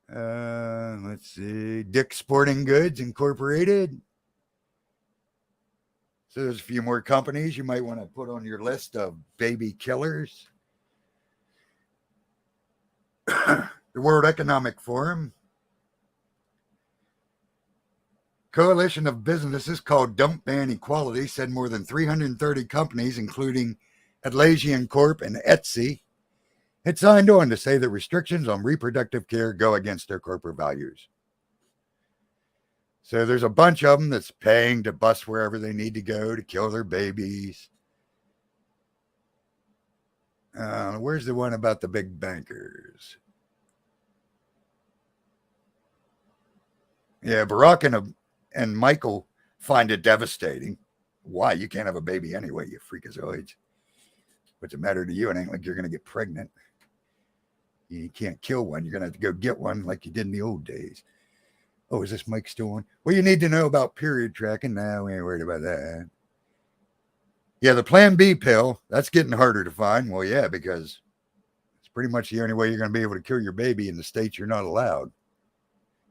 let's see, Dick's Sporting Goods Incorporated. So there's a few more companies you might want to put on your list of baby killers. The World Economic Forum, coalition of businesses called Don't Ban Equality, said more than 330 companies, including Atlassian Corp and Etsy, had signed on to say that restrictions on reproductive care go against their corporate values. So there's a bunch of them that's paying to bus wherever they need to go to kill their babies. Where's the one about the big bankers? Yeah, Barack and Michael find it devastating. Why? You can't have a baby anyway, you freakazoids. What's the matter to you? It ain't like you're going to get pregnant. You can't kill one. You're going to have to go get one like you did in the old days. Oh, is this mic still on? Well, you need to know about period tracking. No, we ain't worried about that. Yeah, the Plan B pill, that's getting harder to find. Well, yeah, because it's pretty much the only way you're going to be able to kill your baby in the states you're not allowed.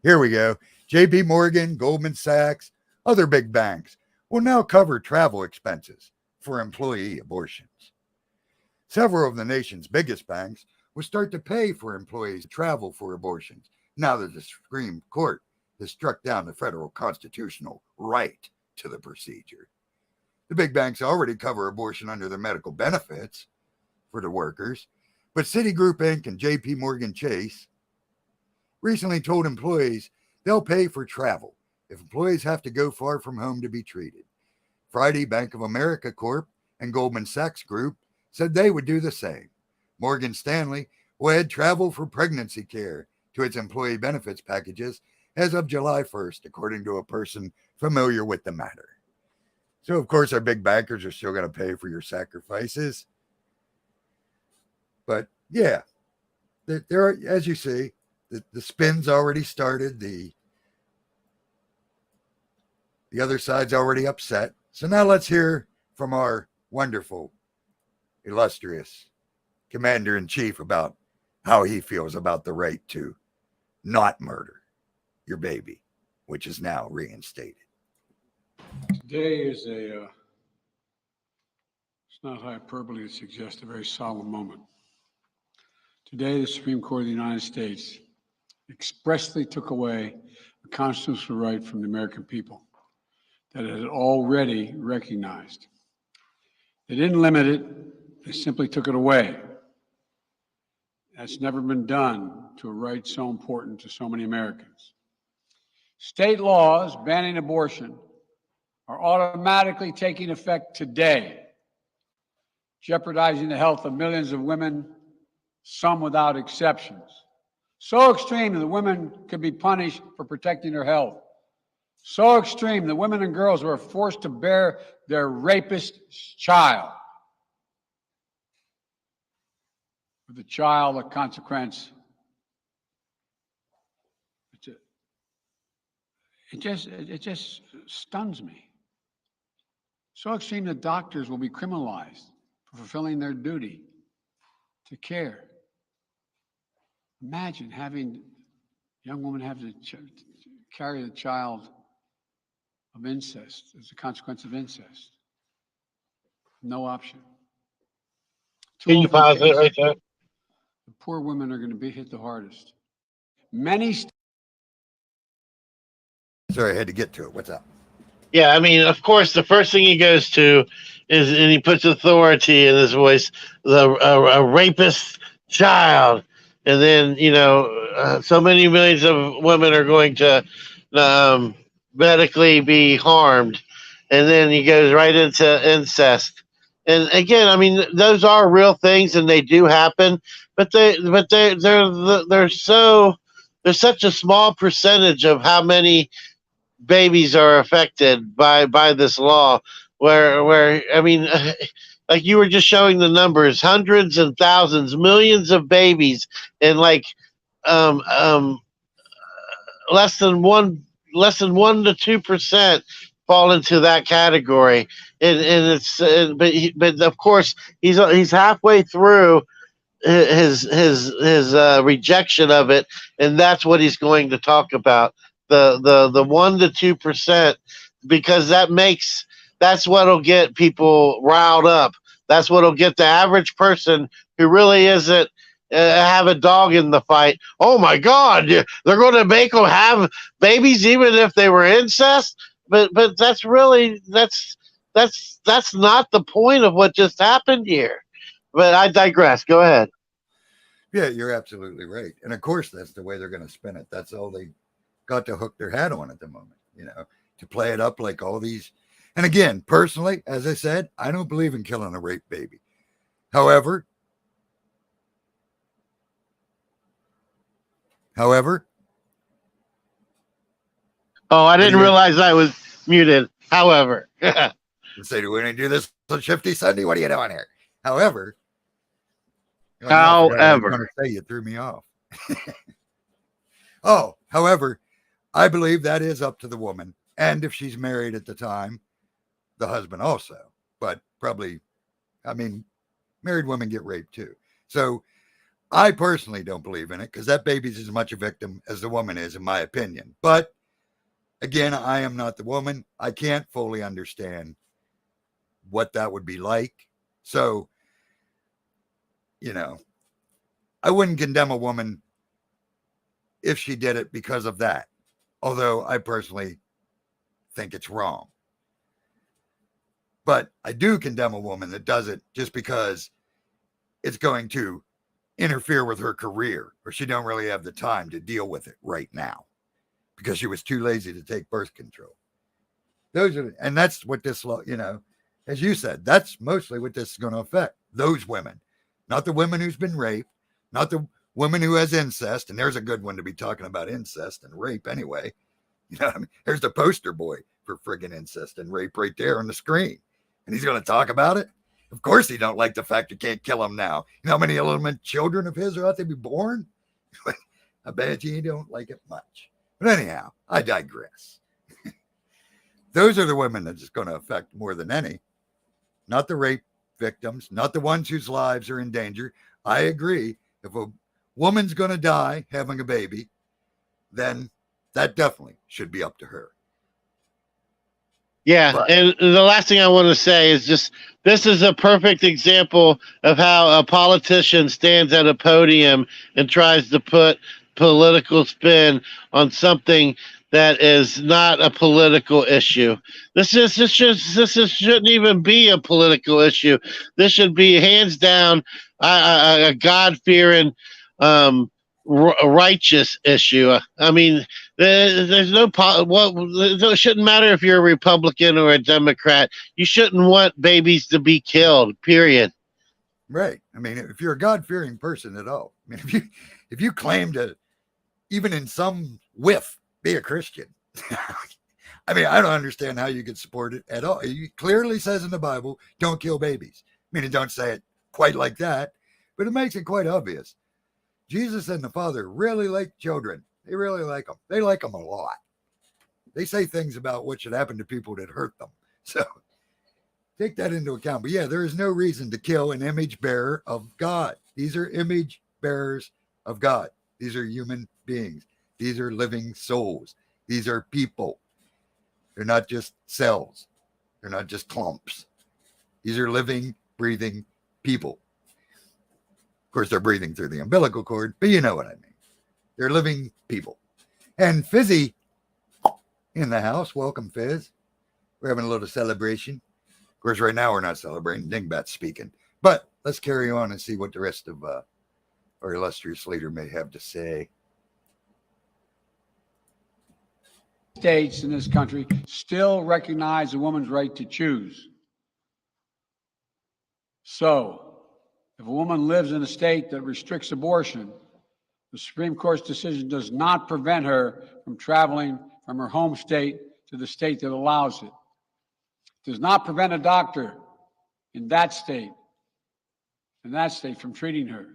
Here we go. JP Morgan, Goldman Sachs, other big banks will now cover travel expenses for employee abortions. Several of the nation's biggest banks will start to pay for employees to travel for abortions now that the Supreme Court has struck down the federal constitutional right to the procedure. The big banks already cover abortion under their medical benefits for the workers, but Citigroup Inc. and JP Morgan Chase recently told employees they'll pay for travel if employees have to go far from home to be treated. Friday, Bank of America Corp. And Goldman Sachs Group said they would do the same. Morgan Stanley will add travel for pregnancy care to its employee benefits packages as of July 1st, according to a person familiar with the matter. So, of course, our big bankers are still going to pay for your sacrifices. But, yeah, there are, as you see, the spin's already started. The other side's already upset. So now let's hear from our wonderful, illustrious commander-in-chief about how he feels about the right to not murder your baby, which is now reinstated. Today is it's not hyperbole to suggest a very solemn moment. Today, the Supreme Court of the United States expressly took away a constitutional right from the American people that it had already recognized. They didn't limit it, they simply took it away. That's never been done to a right so important to so many Americans. State laws banning abortion are automatically taking effect today, jeopardizing the health of millions of women, some without exceptions. So extreme that women could be punished for protecting their health. So extreme that women and girls were forced to bear their rapist's child. With the child, a consequence. It just stuns me. So extreme that doctors will be criminalized for fulfilling their duty to care. Imagine having a young woman have to carry the child of incest as a consequence of incest. No option. Can you pause it right there? The poor women are going to be hit the hardest. Many Sorry, I had to get to it. What's up? Yeah, I mean, of course, the first thing he goes to is, and he puts authority in his voice, a rapist child. And then, so many millions of women are going to medically be harmed. And then he goes right into incest. And again, I mean, those are real things and they do happen, but there's such a small percentage of how many babies are affected by this law where I mean like you were just showing the numbers, hundreds and thousands, millions of babies, and like less than 1% to 2% fall into that category, and it's but of course he's halfway through his rejection of it, and that's what he's going to talk about, the 1 to 2%, because that's what'll get people riled up. That's what'll get the average person who really isn't have a dog in the fight. Oh my God, they're going to make them have babies even if they were incest. But that's not the point of what just happened here. But I digress. Go ahead. Yeah, you're absolutely right. And of course, that's the way they're going to spin it. That's all they got to hook their hat on at the moment, to play it up like all these. And again, personally, as I said, I don't believe in killing a rape baby. However, Oh, I do didn't you- realize I was muted. However, And say, do we going to do this on Shifty Sunday? What are you doing here? However, oh, no, I forgot what I was going to say. You threw me off. Oh, however, I believe that is up to the woman. And if she's married at the time, the husband also. But probably, I mean, married women get raped too. So I personally don't believe in it because that baby's as much a victim as the woman is, in my opinion. But again, I am not the woman. I can't fully understand what that would be like. So, you know, I wouldn't condemn a woman if she did it because of that. Although I personally think it's wrong. But I do condemn a woman that does it just because it's going to interfere with her career, or she don't really have the time to deal with it right now because she was too lazy to take birth control. And that's what this law, as you said, that's mostly what this is going to affect. Those women, not the women who's been raped, not the woman who has incest. And there's a good one to be talking about incest and rape anyway. You know what I mean? There's the poster boy for friggin' incest and rape right there on the screen. And he's going to talk about it. Of course, he don't like the fact you can't kill him now. You know how many little children of his are out to be born? I bet you don't like it much. But anyhow, I digress. Those are the women that it's going to affect more than any. Not the rape victims, not the ones whose lives are in danger. I agree. If a woman's going to die having a baby, then that definitely should be up to her. yeah. But- And the last thing I want to say is just this is a perfect example of how a politician stands at a podium and tries to put political spin on something that is not a political issue. This shouldn't even be a political issue. This should be hands down a God-fearing, righteous issue. I mean, there's no it shouldn't matter if you're a Republican or a Democrat. You shouldn't want babies to be killed. Period. Right. I mean, if you're a God-fearing person at all, I mean, if you claim to, even in some whiff, be a Christian, I mean, I don't understand how you could support it at all. It clearly says in the Bible, don't kill babies. I mean, it don't say it quite like that, but it makes it quite obvious. Jesus and the Father really like children. They really like them. They like them a lot. They say things about what should happen to people that hurt them. So take that into account. But yeah, there is no reason to kill an image bearer of God. These are image bearers of God. These are human beings. These are living souls. These are people. They're not just cells. They're not just clumps. These are living, breathing people. Of course, they're breathing through the umbilical cord, but you know what I mean. They're living people. And Fizzy in the house. Welcome, Fizz. We're having a little celebration. Of course, right now we're not celebrating. Dingbat's speaking. But let's carry on and see what the rest of our illustrious leader may have to say. States in this country still recognize a woman's right to choose. So, if a woman lives in a state that restricts abortion, the Supreme Court's decision does not prevent her from traveling from her home state to the state that allows it. It does not prevent a doctor in that state from treating her.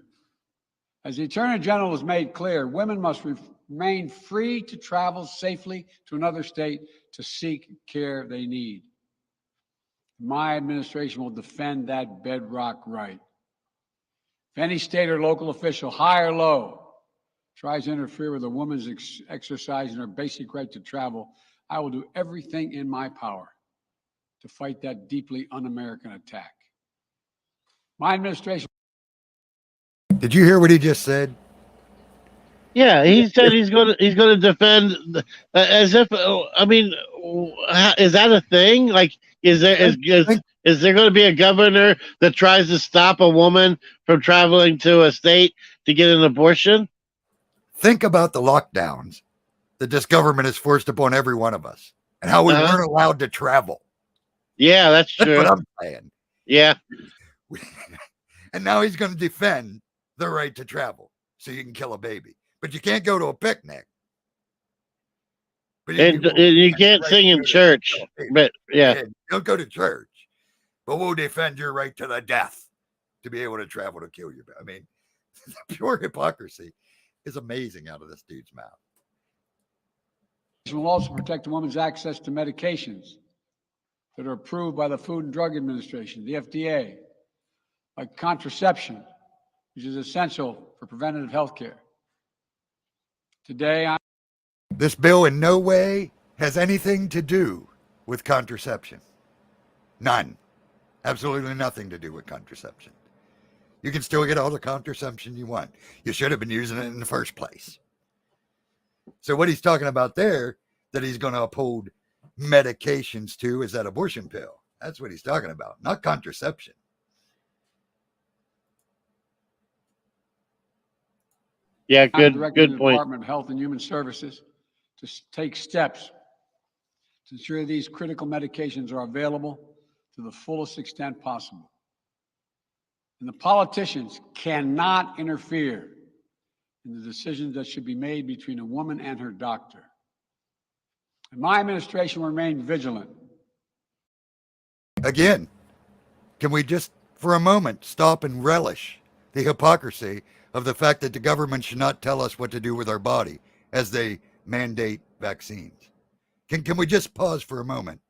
As the Attorney General has made clear, women must remain free to travel safely to another state to seek care they need. My administration will defend that bedrock right. If any state or local official, high or low, tries to interfere with a woman's exercising her basic right to travel, I will do everything in my power to fight that deeply un-American attack. My administration. Did you hear what he just said? Yeah, he said he's going to defend as if. I mean, is that a thing? Like, is there going to be a governor that tries to stop a woman from traveling to a state to get an abortion? Think about the lockdowns that this government has forced upon every one of us, and how we weren't allowed to travel. Yeah, that's true. That's what I'm saying. Yeah. And now he's going to defend the right to travel so you can kill a baby. But you can't go to a picnic. But And you can't right sing to in go to church, hell, hey, but yeah. hey, don't go to church, but we'll defend your right to the death to be able to travel to kill you. I mean, the pure hypocrisy is amazing out of this dude's mouth. It will also protect a woman's access to medications that are approved by the Food and Drug Administration, the FDA, like contraception, which is essential for preventative health care. Today, This bill in no way has anything to do with contraception. None. Absolutely nothing to do with contraception. You can still get all the contraception you want. You should have been using it in the first place. So what he's talking about there, that he's going to uphold medications to, is that abortion pill. That's what he's talking about, not contraception. Yeah, good directing the point. Department of Health and Human Services to take steps to ensure these critical medications are available to the fullest extent possible. And the politicians cannot interfere in the decisions that should be made between a woman and her doctor. And my administration will remain vigilant. Again, can we just for a moment stop and relish the hypocrisy of the fact that the government should not tell us what to do with our body as they mandate vaccines? Can we just pause for a moment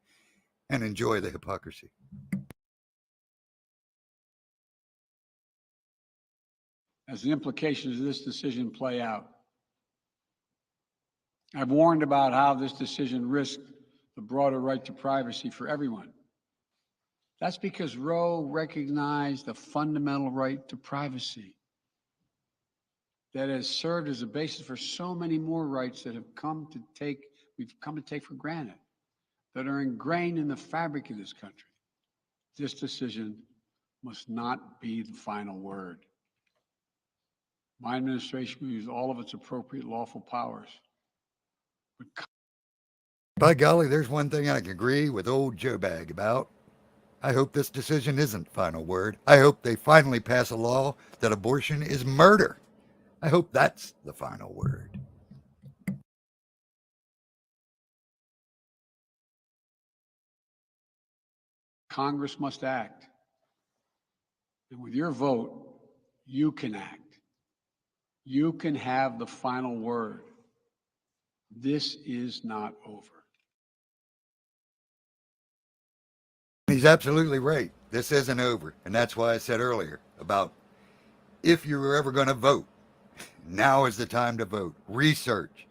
and enjoy the hypocrisy? As the implications of this decision play out, I've warned about how this decision risks the broader right to privacy for everyone. That's because Roe recognized the fundamental right to privacy that has served as a basis for so many more rights that we've come to take for granted, that are ingrained in the fabric of this country. This decision must not be the final word. My administration will use all of its appropriate lawful powers. By golly, there's one thing I can agree with old Joe Bag about. I hope this decision isn't final word. I hope they finally pass a law that abortion is murder. I hope that's the final word. Congress must act. And with your vote, you can act. You can have the final word. This is not over. He's absolutely right. This isn't over. And that's why I said earlier about if you were ever going to vote, now is the time to vote. Research.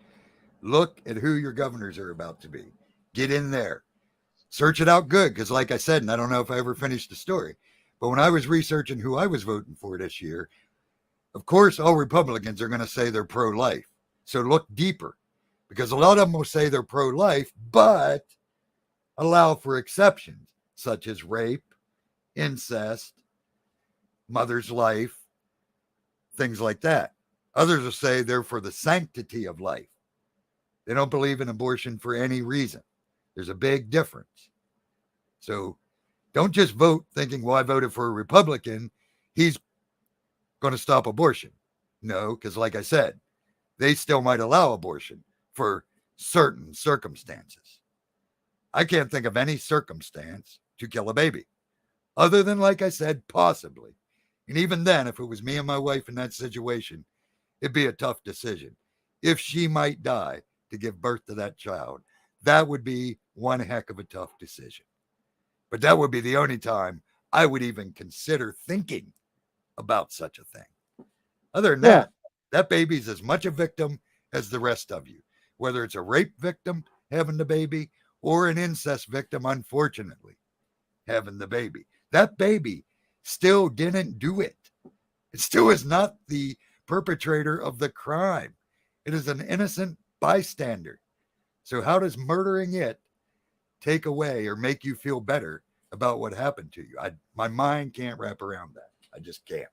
Look at who your governors are about to be. Get in there. Search it out good, because like I said, and I don't know if I ever finished the story, but when I was researching who I was voting for this year, of course, all Republicans are going to say they're pro-life. So look deeper, because a lot of them will say they're pro-life, but allow for exceptions, such as rape, incest, mother's life, things like that. Others will say they're for the sanctity of life. They don't believe in abortion for any reason. There's a big difference. So don't just vote thinking, well, I voted for a Republican, he's going to stop abortion. No, because like I said, they still might allow abortion for certain circumstances. I can't think of any circumstance to kill a baby other than, like I said, possibly. And even then, if it was me and my wife in that situation, it'd be a tough decision. If she might die to give birth to that child, that would be one heck of a tough decision. But that would be the only time I would even consider thinking about such a thing. Other than that, that baby's as much a victim as the rest of you, whether it's a rape victim having the baby or an incest victim, unfortunately, having the baby. That baby still didn't do it. It still is not the perpetrator of the crime. It is an innocent bystander. So how does murdering it take away or make you feel better about what happened to you? My mind can't wrap around that. I just can't.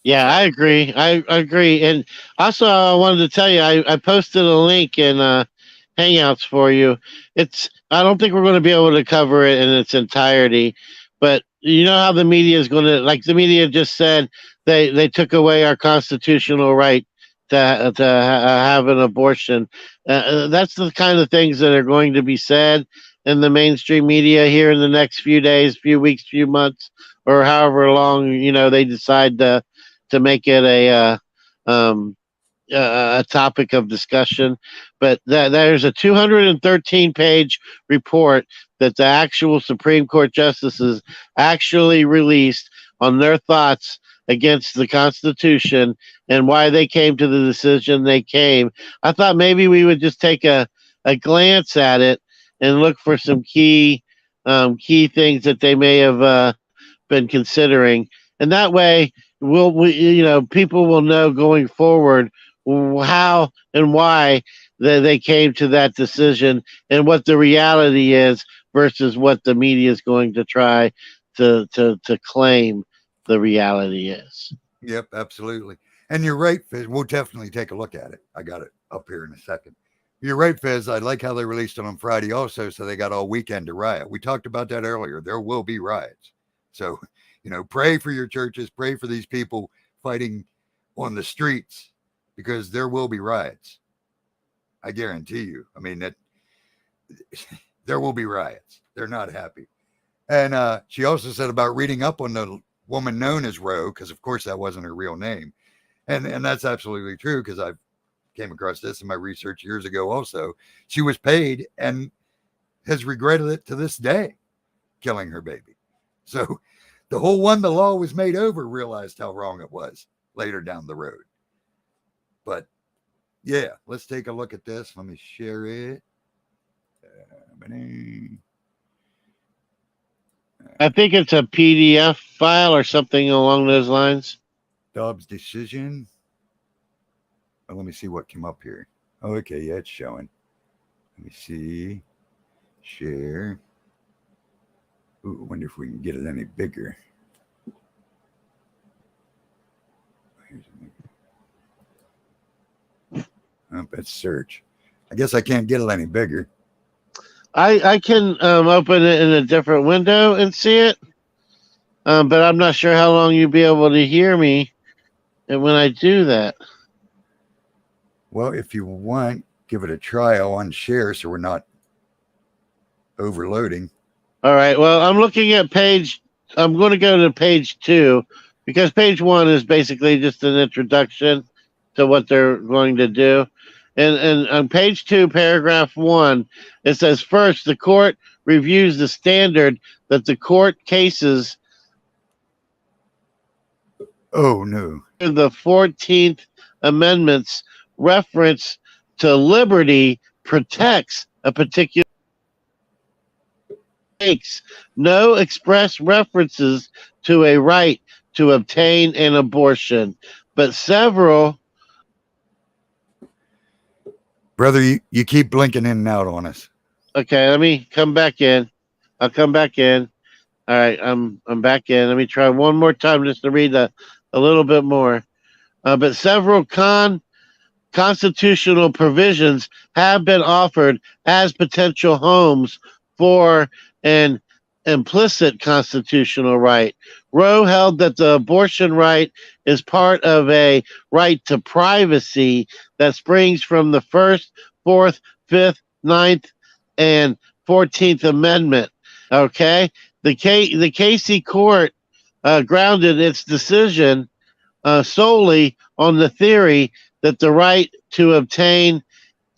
Yeah, I agree. I agree. And also, I wanted to tell you, I posted a link in Hangouts for you. I don't think we're going to be able to cover it in its entirety, but you know how the media is going to, like the media just said, they took away our constitutional right have an abortion. That's the kind of things that are going to be said in the mainstream media here in the next few days, few weeks, few months, or however long they decide to make it a topic of discussion. But there's a 213-page report that the actual Supreme Court justices actually released on their thoughts against the Constitution and why they came to the decision they came. I thought maybe we would just take a glance at it and look for some key things that they may have been considering, and that way people will know going forward how and why they came to that decision and what the reality is versus what the media is going to try to claim the reality is. Yep, absolutely. And you're right, Fizz. We'll definitely take a look at it. I got it up here in a second. You're right, Fizz. I like how they released it on Friday also, so they got all weekend to riot. We talked about that earlier. There will be riots. So, pray for your churches, pray for these people fighting on the streets, because there will be riots. I guarantee you. I mean, that there will be riots. They're not happy. And she also said about reading up on the woman known as Roe, because of course that wasn't her real name. And that's absolutely true, because I came across this in my research years ago also. She was paid and has regretted it to this day, killing her baby. So the whole one the law was made over realized how wrong it was later down the road. But yeah, let's take a look at this. Let me share it. I think it's a PDF file or something along those lines. Dobbs decision. Oh, let me see what came up here. Oh, okay, yeah, it's showing. Let me see. Share. Ooh, I wonder if we can get it any bigger. Oh, that's search. I guess I can't get it any bigger. I can open it in a different window and see it, but I'm not sure how long you'll be able to hear me when I do that. Well, if you want, give it a trial on share so we're not overloading. All right. Well, I'm looking at I'm going to go to page 2, because page 1 is basically just an introduction to what they're going to do. And on page 2, paragraph 1, it says, first, the court reviews the standard that the court cases. Oh, no. The 14th Amendment's reference to liberty protects a particular. Makes no express references to a right to obtain an abortion, but several. Brother, you keep blinking in and out on us. Okay, let me come back in. I'll come back in. All right, I'm back in. Let me try one more time just to read a little bit more. But several constitutional provisions have been offered as potential homes for an implicit constitutional right. Roe held that the abortion right is part of a right to privacy that springs from the 1st, 4th, 5th, 9th, and 14th Amendment. Okay? The Casey Court grounded its decision solely on the theory that the right to obtain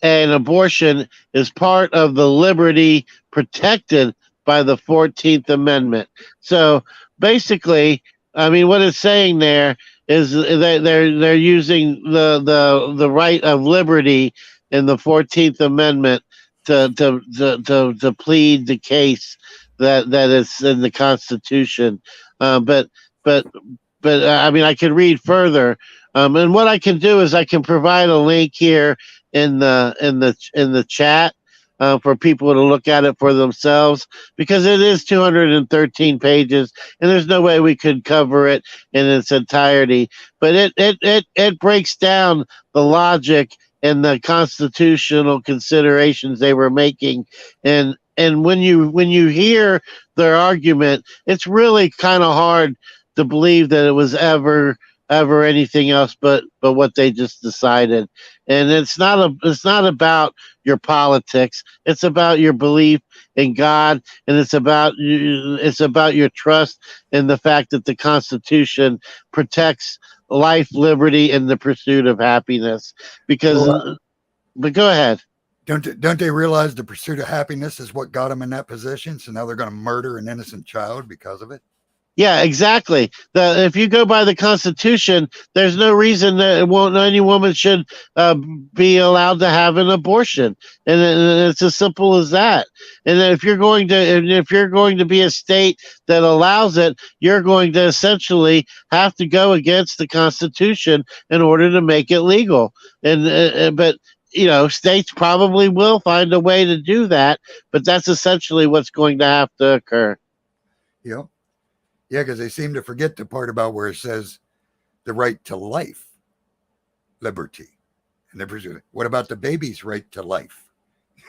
an abortion is part of the liberty protected by the 14th Amendment. So basically, I mean, what it's saying there is that they're using the right of liberty in the 14th Amendment to plead the case that is in the Constitution. But I mean, I can read further, and what I can do is I can provide a link here in the chat for people to look at it for themselves, because it is 213 pages, and there's no way we could cover it in its entirety. But it breaks down the logic and the constitutional considerations they were making, and when you hear their argument, it's really kind of hard to believe that it was ever ever anything else but what they just decided. And it's not about your politics. It's about your belief in God, and it's about your trust in the fact that the Constitution protects life, liberty, and the pursuit of happiness. Because, Well, but go ahead. don't they realize the pursuit of happiness is what got them in that position? So now they're going to murder an innocent child because of it. Yeah, exactly. If you go by the Constitution, there's no reason that any woman should be allowed to have an abortion, and it's as simple as that. And if you're going to be a state that allows it, you're going to essentially have to go against the Constitution in order to make it legal. But states probably will find a way to do that, but that's essentially what's going to have to occur. Yeah. Yeah, because they seem to forget the part about where it says the right to life, liberty, and the pursuit. What about the baby's right to life?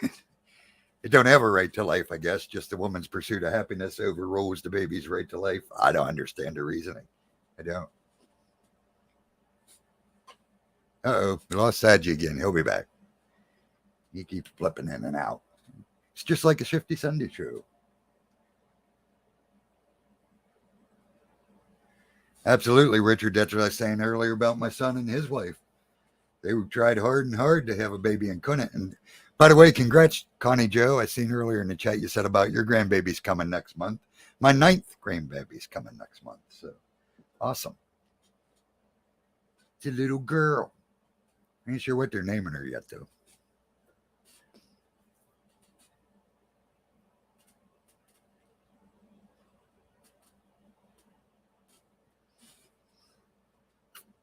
It don't have a right to life, I guess. Just the woman's pursuit of happiness overrules the baby's right to life. I don't understand the reasoning. I don't. Uh-oh, we lost Sadji again. He'll be back. He keeps flipping in and out. It's just like a Shifty Sunday show. Absolutely, Richard. That's what I was saying earlier about my son and his wife. They tried hard and hard to have a baby and couldn't. And by the way, congrats, Connie Joe. I seen earlier in the chat you said about your grandbaby's coming next month. My 9th grandbaby's coming next month. So awesome. It's a little girl. I ain't sure what they're naming her yet, though.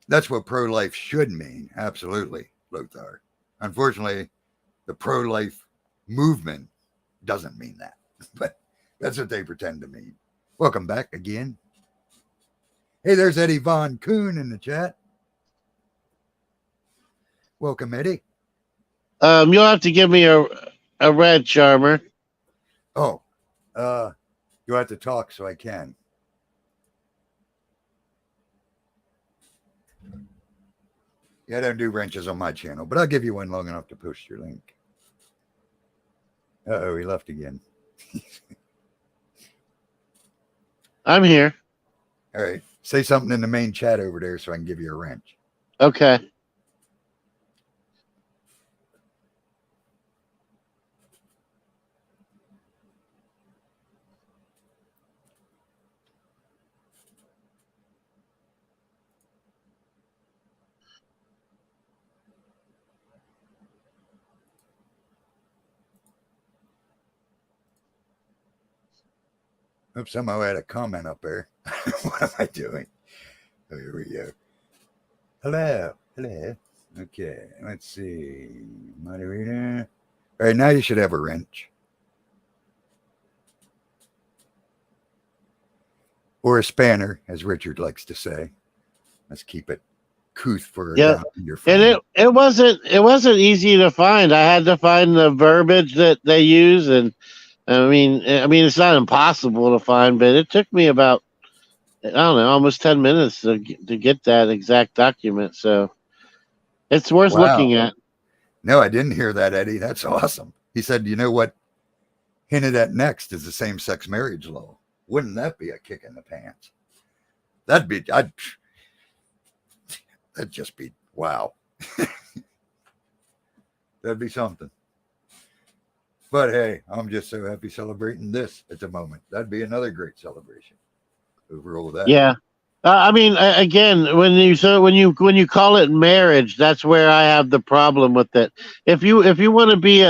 That's what pro-life should mean. Absolutely, Lothar. Unfortunately, the pro-life movement doesn't mean that, but that's what they pretend to mean. Welcome back again. Hey, there's Eddie Von Kuhn in the chat. Welcome, Eddie. You'll have to give me a red, Charmer. Oh, you have to talk so I can. Yeah, I don't do wrenches on my channel, but I'll give you one long enough to post your link. Uh-oh, he left again. I'm here. All right. Say something in the main chat over there so I can give you a wrench. Okay. Oops, somehow I had a comment up there. What am I doing? Oh, here we go. Hello. Hello. Okay, let's see. Moderator. All right, now you should have a wrench. Or a spanner, as Richard likes to say. Let's keep it couth for your friend. And it wasn't easy to find. I had to find the verbiage that they use, and I mean it's not impossible to find, but it took me about, I don't know, almost 10 minutes to get that exact document. So it's worth looking at. No, I didn't hear that, Eddie. That's awesome. He said, you know what hinted at next is the same-sex marriage law. Wouldn't that be a kick in the pants? That'd just be, wow. That'd be something. But hey, I'm just so happy celebrating this at the moment. That'd be another great celebration over all that. Yeah. I mean, again, when you call it marriage, that's where I have the problem with it. If you want to be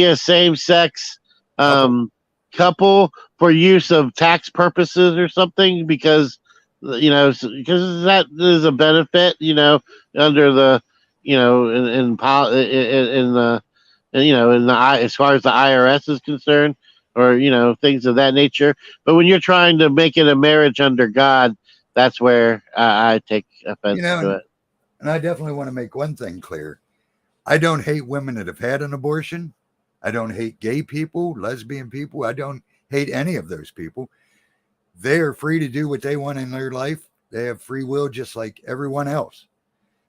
a same sex couple for use of tax purposes or something, because that is a benefit, under the, in the as far as the IRS is concerned, or things of that nature. But when you're trying to make it a marriage under God, that's where I take offense to it. And I definitely want to make one thing clear. I don't hate women that have had an abortion. I don't hate gay people, lesbian people. I don't hate any of those people. They are free to do what they want in their life. They have free will just like everyone else.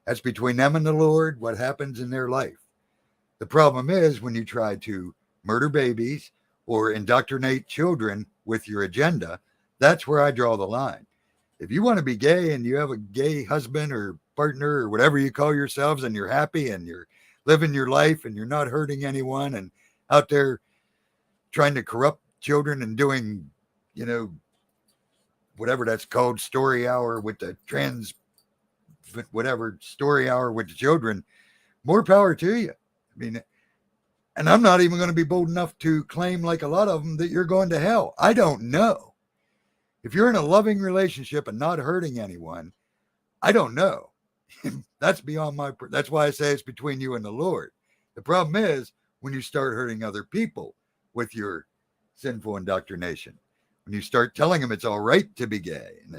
That's between them and the Lord, what happens in their life. The problem is when you try to murder babies or indoctrinate children with your agenda, that's where I draw the line. If you want to be gay and you have a gay husband or partner or whatever you call yourselves and you're happy and you're living your life and you're not hurting anyone and out there trying to corrupt children and doing, whatever that's called, story hour with the whatever story hour with the children, more power to you. I mean, and I'm not even going to be bold enough to claim, like a lot of them, that you're going to hell. I don't know. If you're in a loving relationship and not hurting anyone, I don't know. That's beyond that's why I say it's between you and the Lord. The problem is when you start hurting other people with your sinful indoctrination, when you start telling them it's all right to be gay and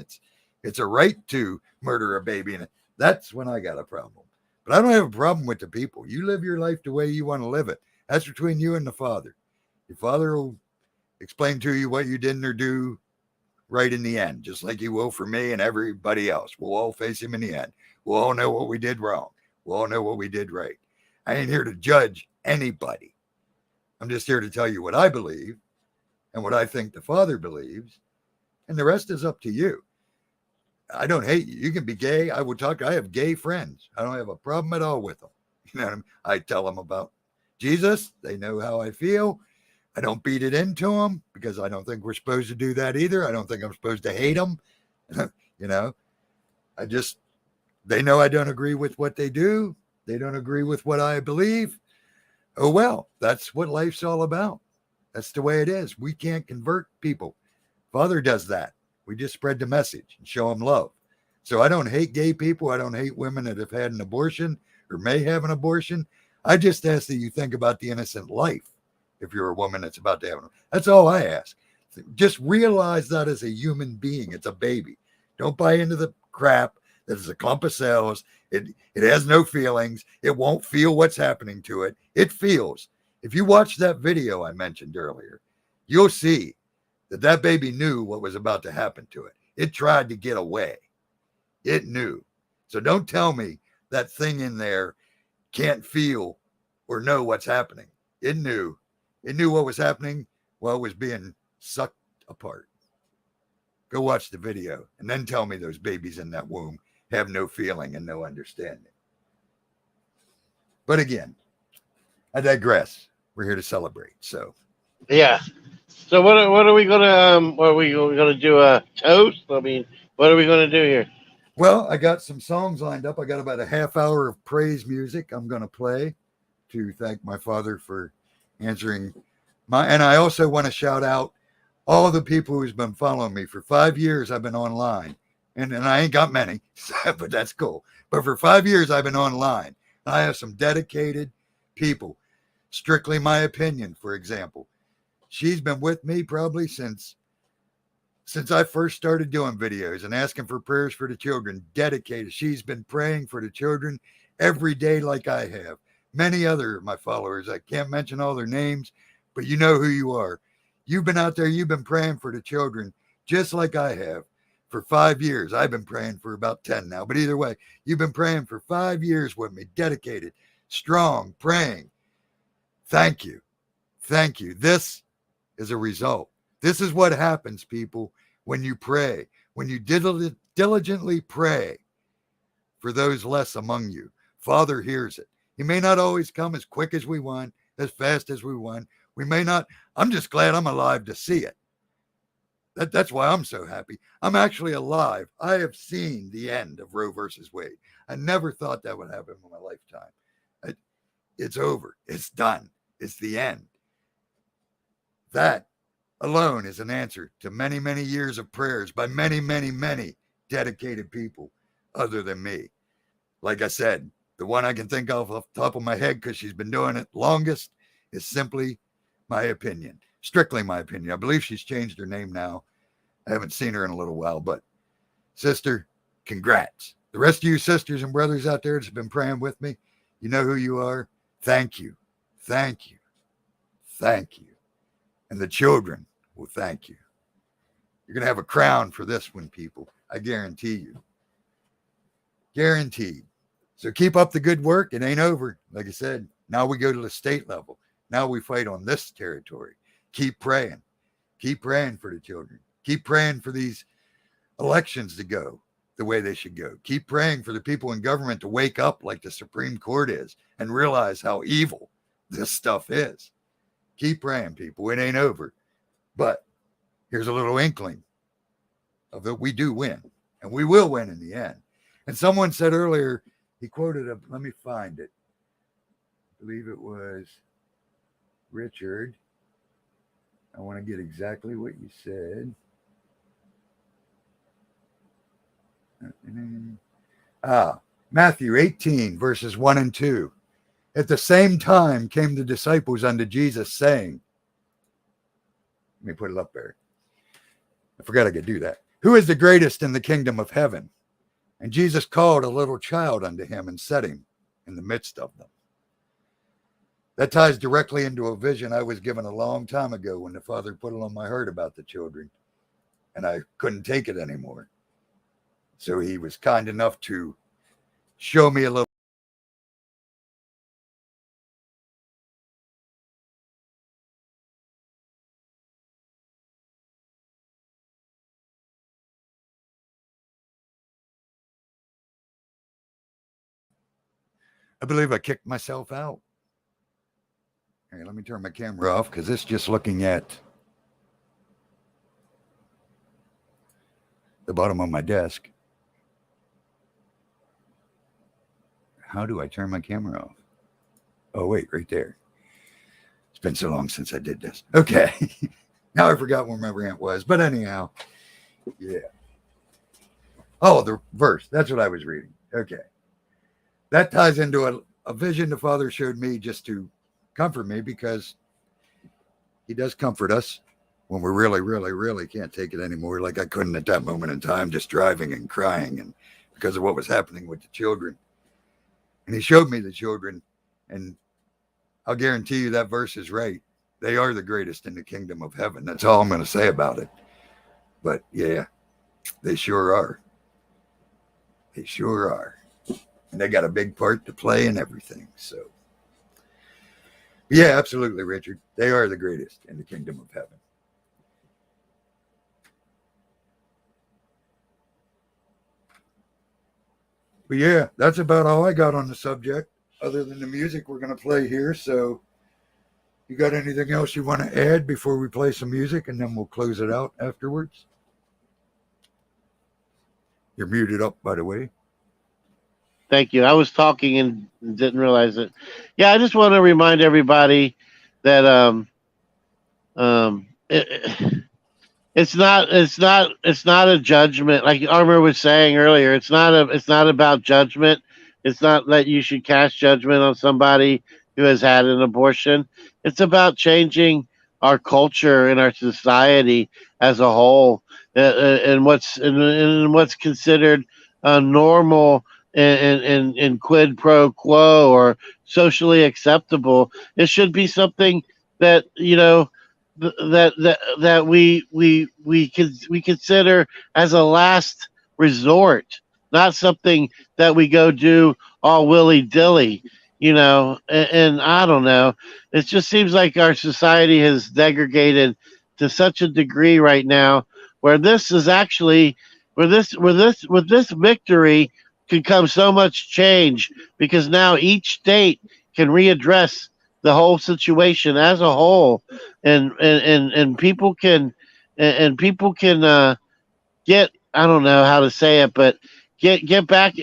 it's a right to murder a baby, and that's when I got a problem. But I don't have a problem with the people. You live your life the way you want to live it. That's between you and the Father. Your Father will explain to you what you didn't or do right in the end, just like he will for me and everybody else. We'll all face him in the end. We'll all know what we did wrong. We'll all know what we did right. I ain't here to judge anybody. I'm just here to tell you what I believe and what I think the Father believes, and the rest is up to you. I don't hate you. You can be gay. I have gay friends. I don't have a problem at all with them. You know what I mean? I tell them about Jesus. They know how I feel. I don't beat it into them because I don't think we're supposed to do that either. I don't think I'm supposed to hate them. They know I don't agree with what they do. They don't agree with what I believe. Oh, well, that's what life's all about. That's the way it is. We can't convert people. Father does that. We just spread the message and show them love. So I don't hate gay people. I don't hate women that have had an abortion or may have an abortion. I just ask that you think about the innocent life. If you're a woman that's about to have one. That's all I ask. Just realize that as a human being, it's a baby. Don't buy into the crap that is a clump of cells. It has no feelings. It won't feel what's happening to it. It feels. If you watch that video I mentioned earlier, you'll see that baby knew what was about to happen to it. It tried to get away. It knew. So don't tell me that thing in there can't feel or know what's happening. It knew. It knew what was happening while it was being sucked apart. Go watch the video and then tell me those babies in that womb have no feeling and no understanding. But again, I digress. We're here to celebrate. So Yeah. So what are we gonna do? A toast? I mean, what are we gonna do here? Well, I got some songs lined up. I got about a half hour of praise music I'm going to play to thank my Father for answering and I also want to shout out all the people who's been following me for 5 years. I've been online and I ain't got many, but that's cool. But for 5 years, I've been online. I have some dedicated people. Strictly My Opinion, for example. She's been with me probably since I first started doing videos and asking for prayers for the children. Dedicated. She's been praying for the children every day like I have. Many other of my followers, I can't mention all their names, but you know who you are. You've been out there, you've been praying for the children just like I have for 5 years. I've been praying for about 10 now, but either way, you've been praying for 5 years with me, dedicated, strong, praying. Thank you. Thank you. This is a result. This is what happens, people, when you pray, when you diligently pray for those less among you. Father hears it. He may not always come as quick as we want, as fast as we want. We may not. I'm just glad I'm alive to see it. That's why I'm so happy. I'm actually alive. I have seen the end of Roe versus Wade. I never thought that would happen in my lifetime. It's over. It's done. It's the end. That alone is an answer to many, many years of prayers by many, many, many dedicated people other than me. Like I said, the one I can think of off the top of my head because she's been doing it longest is Simply My Opinion. Strictly My Opinion. I believe she's changed her name now. I haven't seen her in a little while, but sister, congrats. The rest of you sisters and brothers out there that's been praying with me, you know who you are. Thank you. Thank you. Thank you. And the children will thank you. You're going to have a crown for this one, people. I guarantee you. Guaranteed. So keep up the good work. It ain't over. Like I said, now we go to the state level. Now we fight on this territory. Keep praying. Keep praying for the children. Keep praying for these elections to go the way they should go. Keep praying for the people in government to wake up like the Supreme Court is and realize how evil this stuff is. Keep praying, people. It ain't over. But here's a little inkling of that we do win, and we will win in the end. And someone said earlier, he quoted a, let me find it. I believe it was Richard. I want to get exactly what you said. Matthew 18, verses 1 and 2. At the same time came the disciples unto Jesus, saying, let me put it up there. I forgot I could do that. Who is the greatest in the kingdom of heaven? And Jesus called a little child unto him and set him in the midst of them. That ties directly into a vision I was given a long time ago when the Father put it on my heart about the children, and I couldn't take it anymore. So he was kind enough to show me a little. I believe I kicked myself out. Here, let me turn my camera off because it's just looking at the bottom of my desk. How do I turn my camera off? Oh, wait, right there. It's been so long since I did this. Okay. Now I forgot where my rant was. But anyhow, yeah. Oh, the verse. That's what I was reading. Okay. That ties into a vision the Father showed me just to comfort me, because he does comfort us when we really, really, really can't take it anymore, like I couldn't at that moment in time, just driving and crying and because of what was happening with the children. And he showed me the children, and I'll guarantee you that verse is right. They are the greatest in the kingdom of heaven. That's all I'm going to say about it. But yeah, they sure are. They sure are. And they got a big part to play in everything. So yeah, absolutely, Richard. They are the greatest in the kingdom of heaven. But yeah, that's about all I got on the subject, other than the music we're going to play here. So you got anything else you want to add before we play some music, and then we'll close it out afterwards? You're muted up, by the way. Thank you. I was talking and didn't realize it. Yeah, I just want to remind everybody that it's not a judgment. Like Armor was saying earlier, it's not about judgment. It's not that you should cast judgment on somebody who has had an abortion. It's about changing our culture and our society as a whole, and what's considered normal and quid pro quo or socially acceptable. It should be something that, you know, that we consider as a last resort, not something that we go do all willy dilly, you know. And I don't know, it just seems like our society has degraded to such a degree right now, where this is actually where this with this victory could come so much change, because now each state can readdress the whole situation as a whole, and people can get, I don't know how to say it, but get back.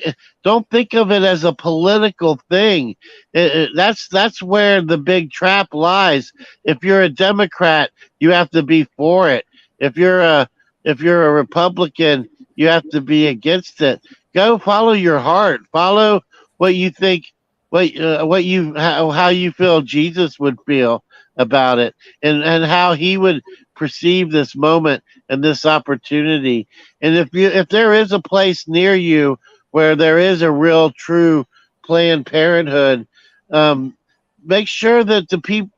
Don't think of it as a political thing. That's where the big trap lies. If you're a Democrat, you have to be for it. If you're a Republican, you have to be against it. Go follow your heart. Follow what you think, how you feel Jesus would feel about it, and how he would perceive this moment and this opportunity. And if there is a place near you where there is a real true Planned Parenthood, make sure that the people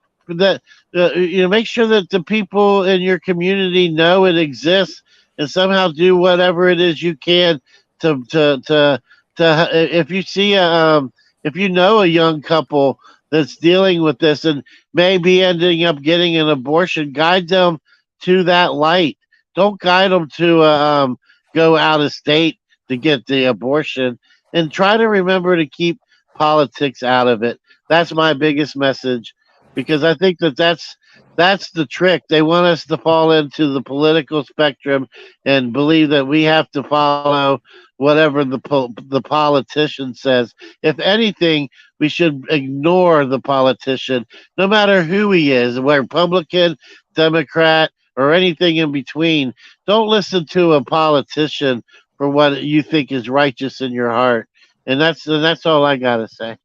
make sure that the people in your community know it exists, and somehow do whatever it is you can to if you see if you know a young couple that's dealing with this and maybe ending up getting an abortion, guide them to that light. Don't guide them to go out of state to get the abortion, and try to remember to keep politics out of it. That's my biggest message, because I think that's the trick. They want us to fall into the political spectrum and believe that we have to follow whatever the politician says. If anything, we should ignore the politician, no matter who he is, whether Republican, Democrat, or anything in between. Don't listen to a politician for what you think is righteous in your heart. And that's all I gotta say.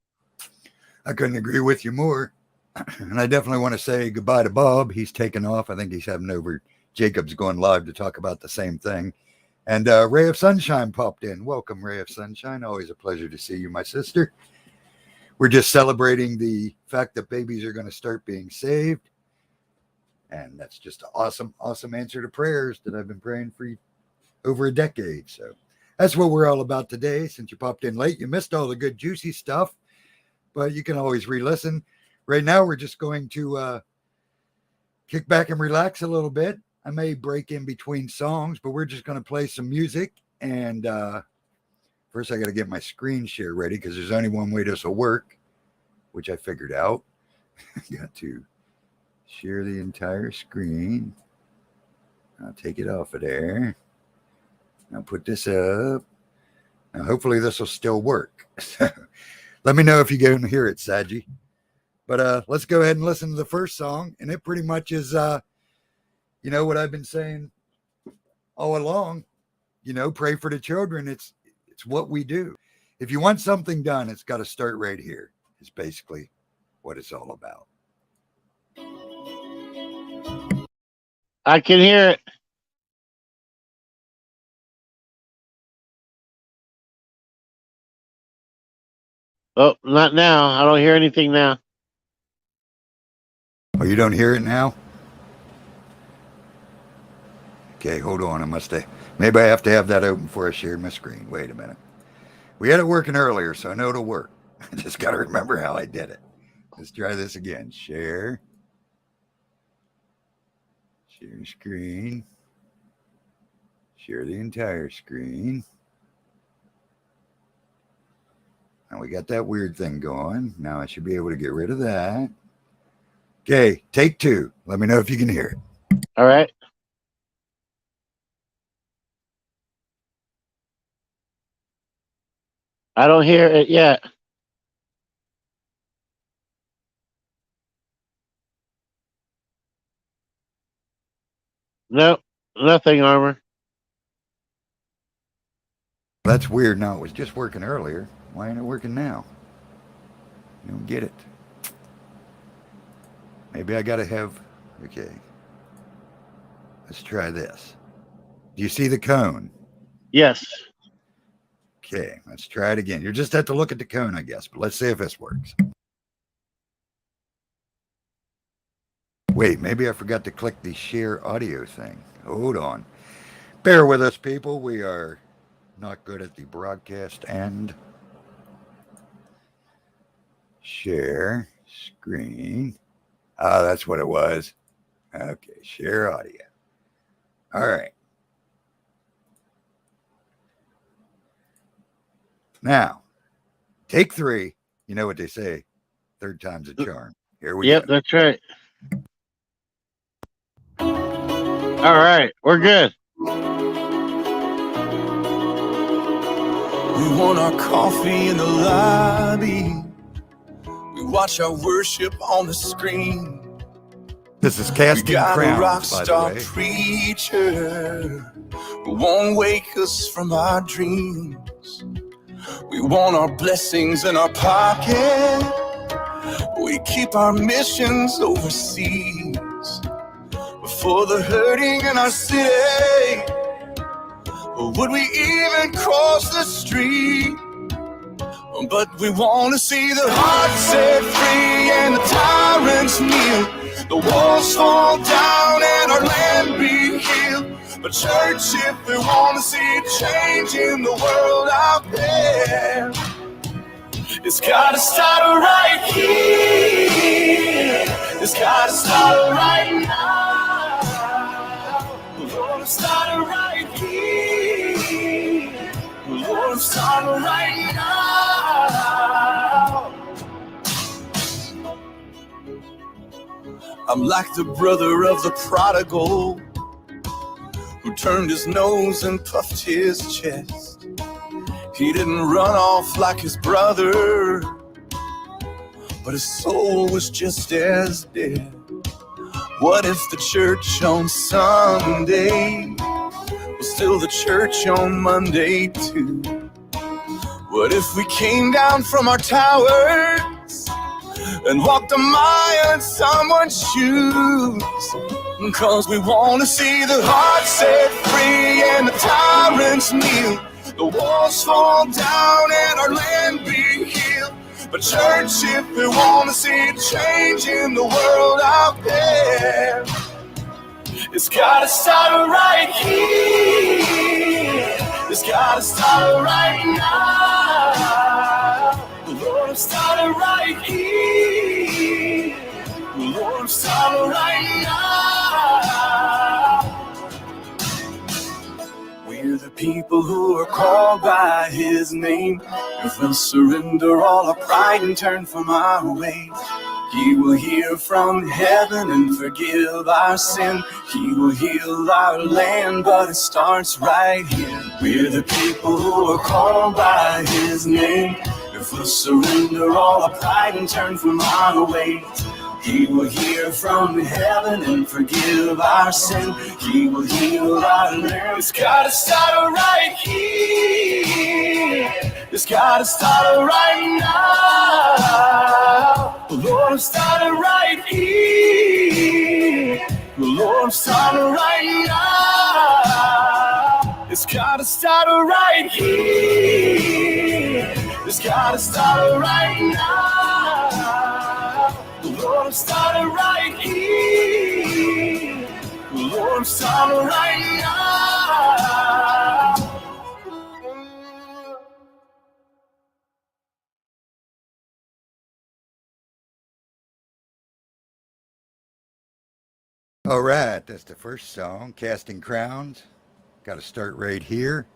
I couldn't agree with you more. And I definitely want to say goodbye to Bob. He's taken off. I think he's having over. Jacob's going live to talk about the same thing. And Ray of Sunshine popped in. Welcome, Ray of Sunshine. Always a pleasure to see you, my sister. We're just celebrating the fact that babies are going to start being saved. And that's just an awesome, awesome answer to prayers that I've been praying for over a decade. So that's what we're all about today. Since you popped in late, you missed all the good, juicy stuff, but you can always re-listen. Right now, we're just going to kick back and relax a little bit. I may break in between songs, but we're just going to play some music. And first, I got to get my screen share ready because there's only one way this will work, which I figured out. Got to share the entire screen. I'll take it off of there. I'll put this up. Now, hopefully, this will still work. Let me know if you can hear it, Saji. But let's go ahead and listen to the first song. And it pretty much is, you know, what I've been saying all along. You know, pray for the children. It's what we do. If you want something done, it's got to start right here. It's basically what it's all about. I can hear it. Oh, not now. I don't hear anything now. Oh, you don't hear it now? Okay, hold on. Maybe I have to have that open before I share my screen. Wait a minute. We had it working earlier, so I know it'll work. I just got to remember how I did it. Let's try this again. Share screen. Share the entire screen. Now we got that weird thing going. Now I should be able to get rid of that. Okay, take two. Let me know if you can hear it. All right. I don't hear it yet. Nope, nothing, Armor. That's weird. No, it was just working earlier. Why ain't it working now? I don't get it. Maybe I got to have... Okay. Let's try this. Do you see the cone? Yes. Okay, let's try it again. You just have to look at the cone, I guess. But let's see if this works. Wait, maybe I forgot to click the share audio thing. Hold on. Bear with us, people. We are not good at the broadcast end. Share screen. Ah, that's what it was. Okay, share audio. All right. Now, take three. You know what they say. Third time's a charm. Here we go. Yep, that's right. All right, we're good. We want our coffee in the lobby. We watch our worship on the screen. This is Casting We got a rock Crowns, by star the way. preacher who won't wake us from our dreams. We want our blessings in our pocket. We keep our missions overseas. For the hurting in our city, would we even cross the street? But we want to see the heart set free and the tyrants kneel. The walls fall down and our land be healed. But church, if we want to see change in the world out there, it's gotta start right here. It's gotta start right now. Lord, start right here. Lord, start right now. I'm like the brother of the prodigal who turned his nose and puffed his chest. He didn't run off like his brother, but his soul was just as dead. What if the church on Sunday was still the church on Monday too? What if we came down from our towers and walked a mile in someone's shoes? Cause we want to see the heart set free and the tyrants kneel, the walls fall down and our land be healed. But church, if we want to see change in the world out there, it's gotta start right here. It's gotta start right now. Lord, start right here. Lord, start right now. We're the people who are called by his name. If we'll surrender all our pride and turn from our ways, he will hear from heaven and forgive our sin. He will heal our land, but it starts right here. We're the people who are called by his name. If we'll surrender all our pride and turn from our ways, he will hear from heaven and forgive our sin. He will heal our land. It's gotta start right here. It's gotta start right now. Lord, start right here. Lord, start right now. It's gotta start right here. It's gotta start right now. Lord, start right here. Lord, start right now. All right, that's the first song, Casting Crowns. Got to start right here.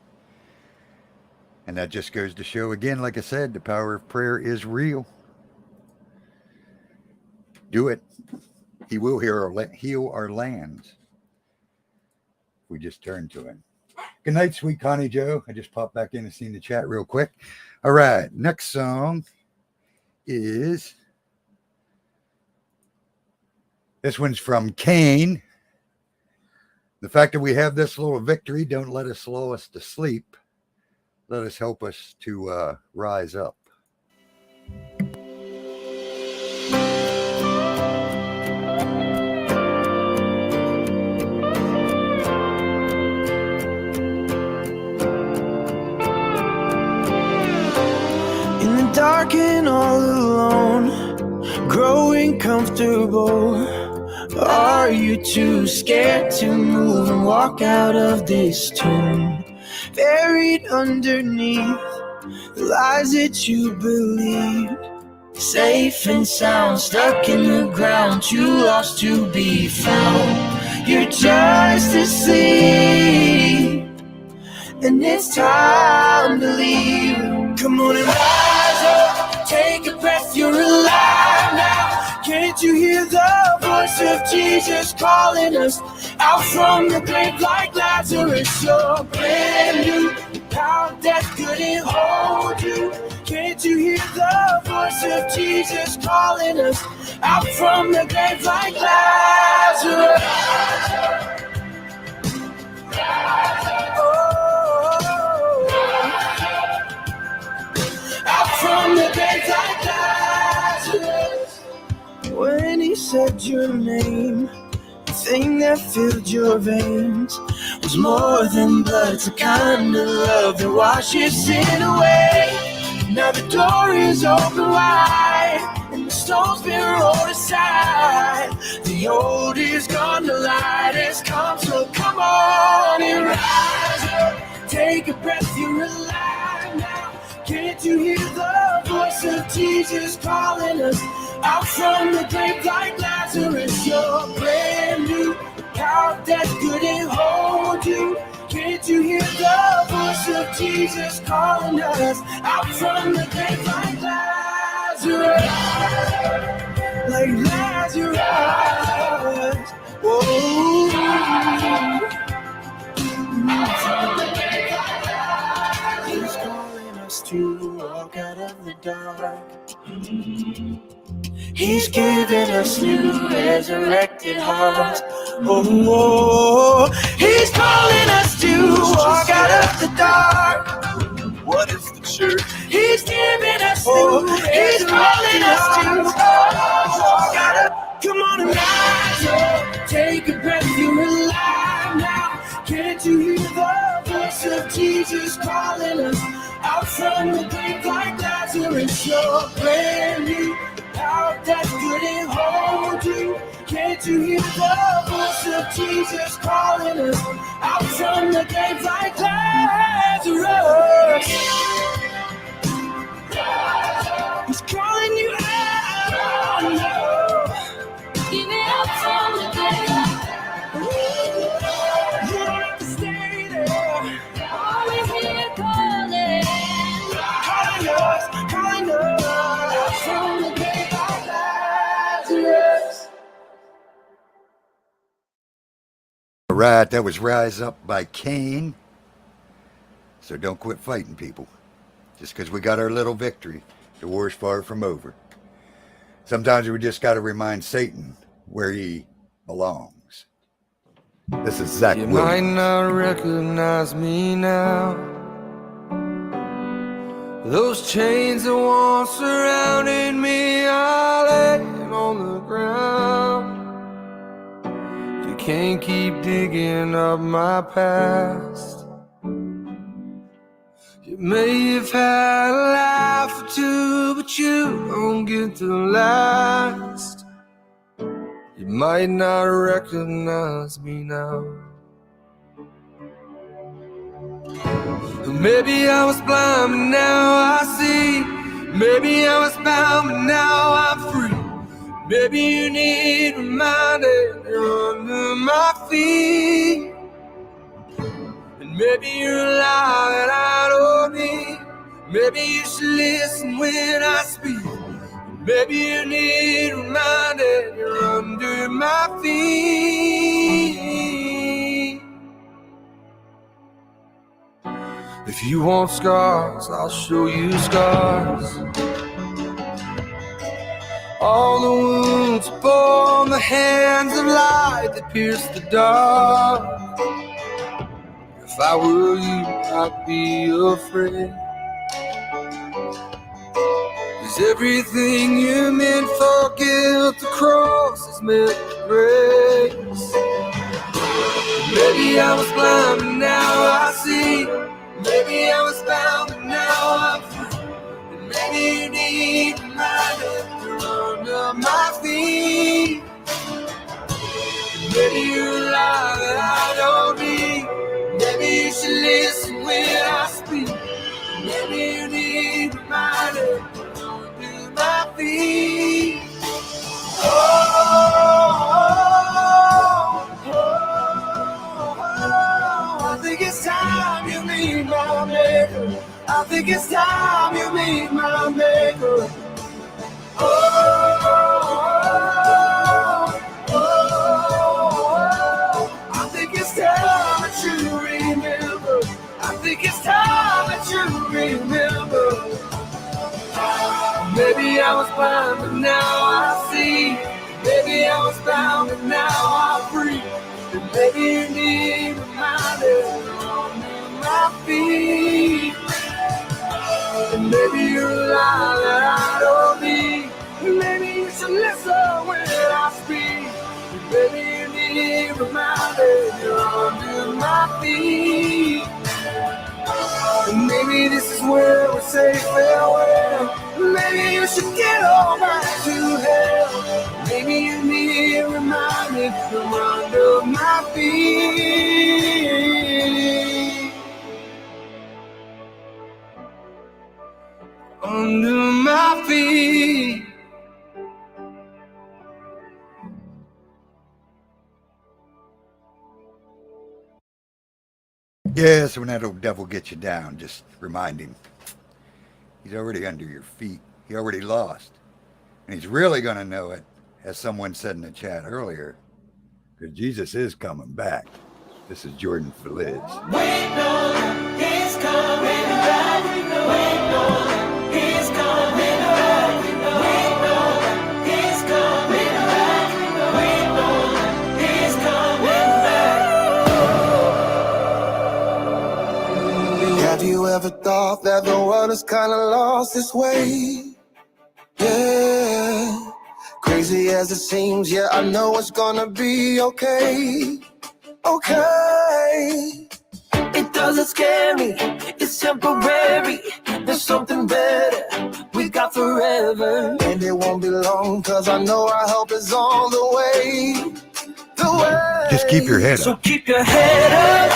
And that just goes to show again, like I said, the power of prayer is real. Do it. He will heal our lands. We just turn to him. Good night, sweet Connie Joe. I just popped back in and seen the chat real quick. All right, next song is... This one's from Cain. The fact that we have this little victory, don't let us lull us to sleep. Let us help us to rise up. In the dark and all alone, growing comfortable. Are you too scared to move and walk out of this tomb? Buried underneath the lies that you believed, safe and sound, stuck in the ground, too lost to be found. You're just asleep, and it's time to leave. Come on and rise up, take a breath, you're alive now. Can't you hear the voice of Jesus calling us out from the grave like Lazarus? You're brand new, the power of death couldn't hold you. Can't you hear the voice of Jesus calling us out from the grave like Lazarus? Out from the grave like Lazarus. When he said your name, the thing that filled your veins was more than blood. It's a kind of love that washes sin away. Now the door is open wide, and the stone's been rolled aside. The old is gone, the light has come, so come on take a breath, you're alive now. Can't you hear the voice of Jesus calling us out from the grave like Lazarus? You're brand new, the power of death couldn't hold you. Can't you hear the voice of Jesus calling us out from the grave like Lazarus? Like Lazarus. Whoa. He's calling us to walk out of the dark. He's giving us new resurrected hearts. Oh, he's calling us to walk out of the dark. What is the church? He's giving us new. He's calling us to walk out of. Come on and rise up, take a breath, you're alive now. Can't you hear the voice of Jesus calling us out from the grave like Lazarus? You're brand new, the power of death couldn't hold you. Can't you hear the voice of Jesus calling us out from the grave like Lazarus? He's calling you out, oh no. Give me up from the grave. You don't have to stay there. Always here calling. Calling us From the grave like Lazarus. All right, that was Rise Up by Kane. So don't quit fighting, people. Just because we got our little victory, the war's far from over. Sometimes we just got to remind Satan where he belongs. This is Zach You might Williams. not recognize me now. Those chains that once surrounded me are laying on the ground. You can't keep digging up my past. You may have had a life or two, but you don't get to last. You might not recognize me now. Maybe I was blind, but now I see. Maybe I was bound, but now I'm free. Maybe you need reminding you're under my feet. And maybe you're alive and I don't need. Maybe you should listen when I speak. Maybe you need reminding you're under my feet. If you want scars, I'll show you scars. All the wounds upon the hands of light that pierce the dark. If I were you, I'd be afraid. 'Cause everything you meant for guilt, the cross is meant for grace. Maybe I was blind, but now I see. Maybe I was bound, but now I'm free. And maybe you need reminding you're under my feet. And maybe you're alive that I don't need. Maybe you should listen when I speak. And maybe you need reminding you're under my feet. Oh, I think it's time you meet my maker. I think it's time you meet my maker. I think it's time that you remember. I think it's time that you remember. Maybe I was blind, but now I see. Maybe I was bound, but now I'm free. And maybe you need reminding under my feet. And maybe you're alive that I don't need. And maybe you should listen when I speak. And maybe you need reminding you're under my feet. And maybe this is where we say farewell. Maybe you should get on back to hell. Maybe you need reminding you're under my feet. feet. Yes, when that old devil gets you down, just remind him. He's already under your feet. He already lost. And he's really going to know it, as someone said in the chat earlier, because Jesus is coming back. This is Jordan Feliz. We know that he's coming back. We know that he's coming back. We know that he's coming back. We know that he's coming back. Have you ever thought that the world is kind of lost this way? Yeah. Crazy as it seems, yeah, I know it's gonna be okay. Okay. It doesn't scare me, it's temporary. There's something better we got forever. And it won't be long, cause I know our help is on the way. The way. Just keep your head So up. keep your head up.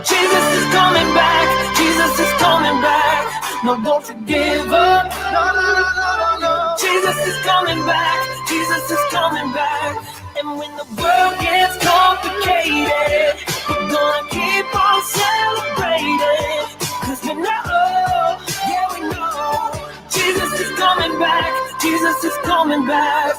Jesus is coming back. Jesus is coming back. No, don't you give up. No, no, no, no, no, no. Jesus is coming back. Jesus is coming back. And when the world gets complicated, we're gonna keep on celebrating. Cause we know, yeah we know, Jesus is coming back. Jesus is coming back.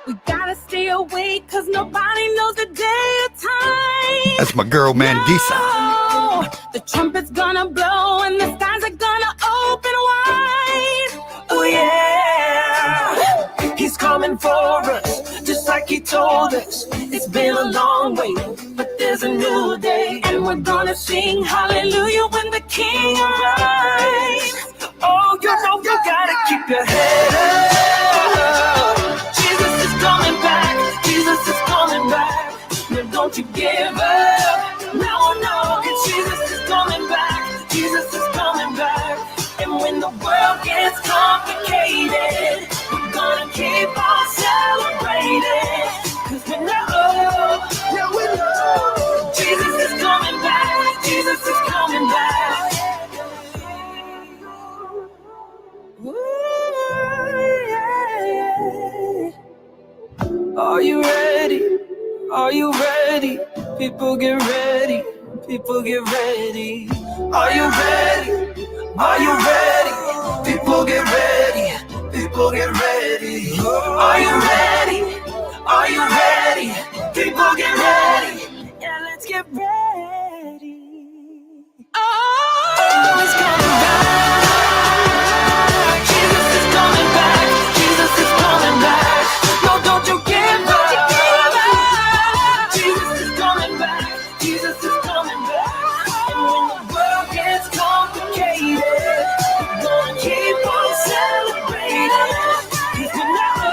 We gotta stay awake, cause nobody knows the day or time. That's my girl, Mandisa. No, the trumpet's gonna blow and the skies are gonna open wide. Oh yeah, he's coming for us, just like he told us. It's been a long wait, but there's a new day. And we're gonna sing hallelujah when the King arrives. Oh, you know you gotta keep your head up. Jesus is coming back. Jesus is coming back. No, don't you give up. No, no, Jesus is coming back. Jesus is coming back. And when the world gets complicated, we're gonna keep on celebrating. Cause we know, yeah we know, Jesus is coming back. Jesus is coming back. Are you ready? Are you ready? People get ready. People get ready. Are you ready? Are you ready? People get ready. People get ready. Are you ready? Are you ready? People get ready. Yeah, let's get ready. Oh, it's coming back. Jesus is coming back. Jesus is coming back. No, don't you give up. Jesus is coming back. Jesus is coming back. And when the world gets complicated, we're gonna keep on celebrating. 'Cause we know,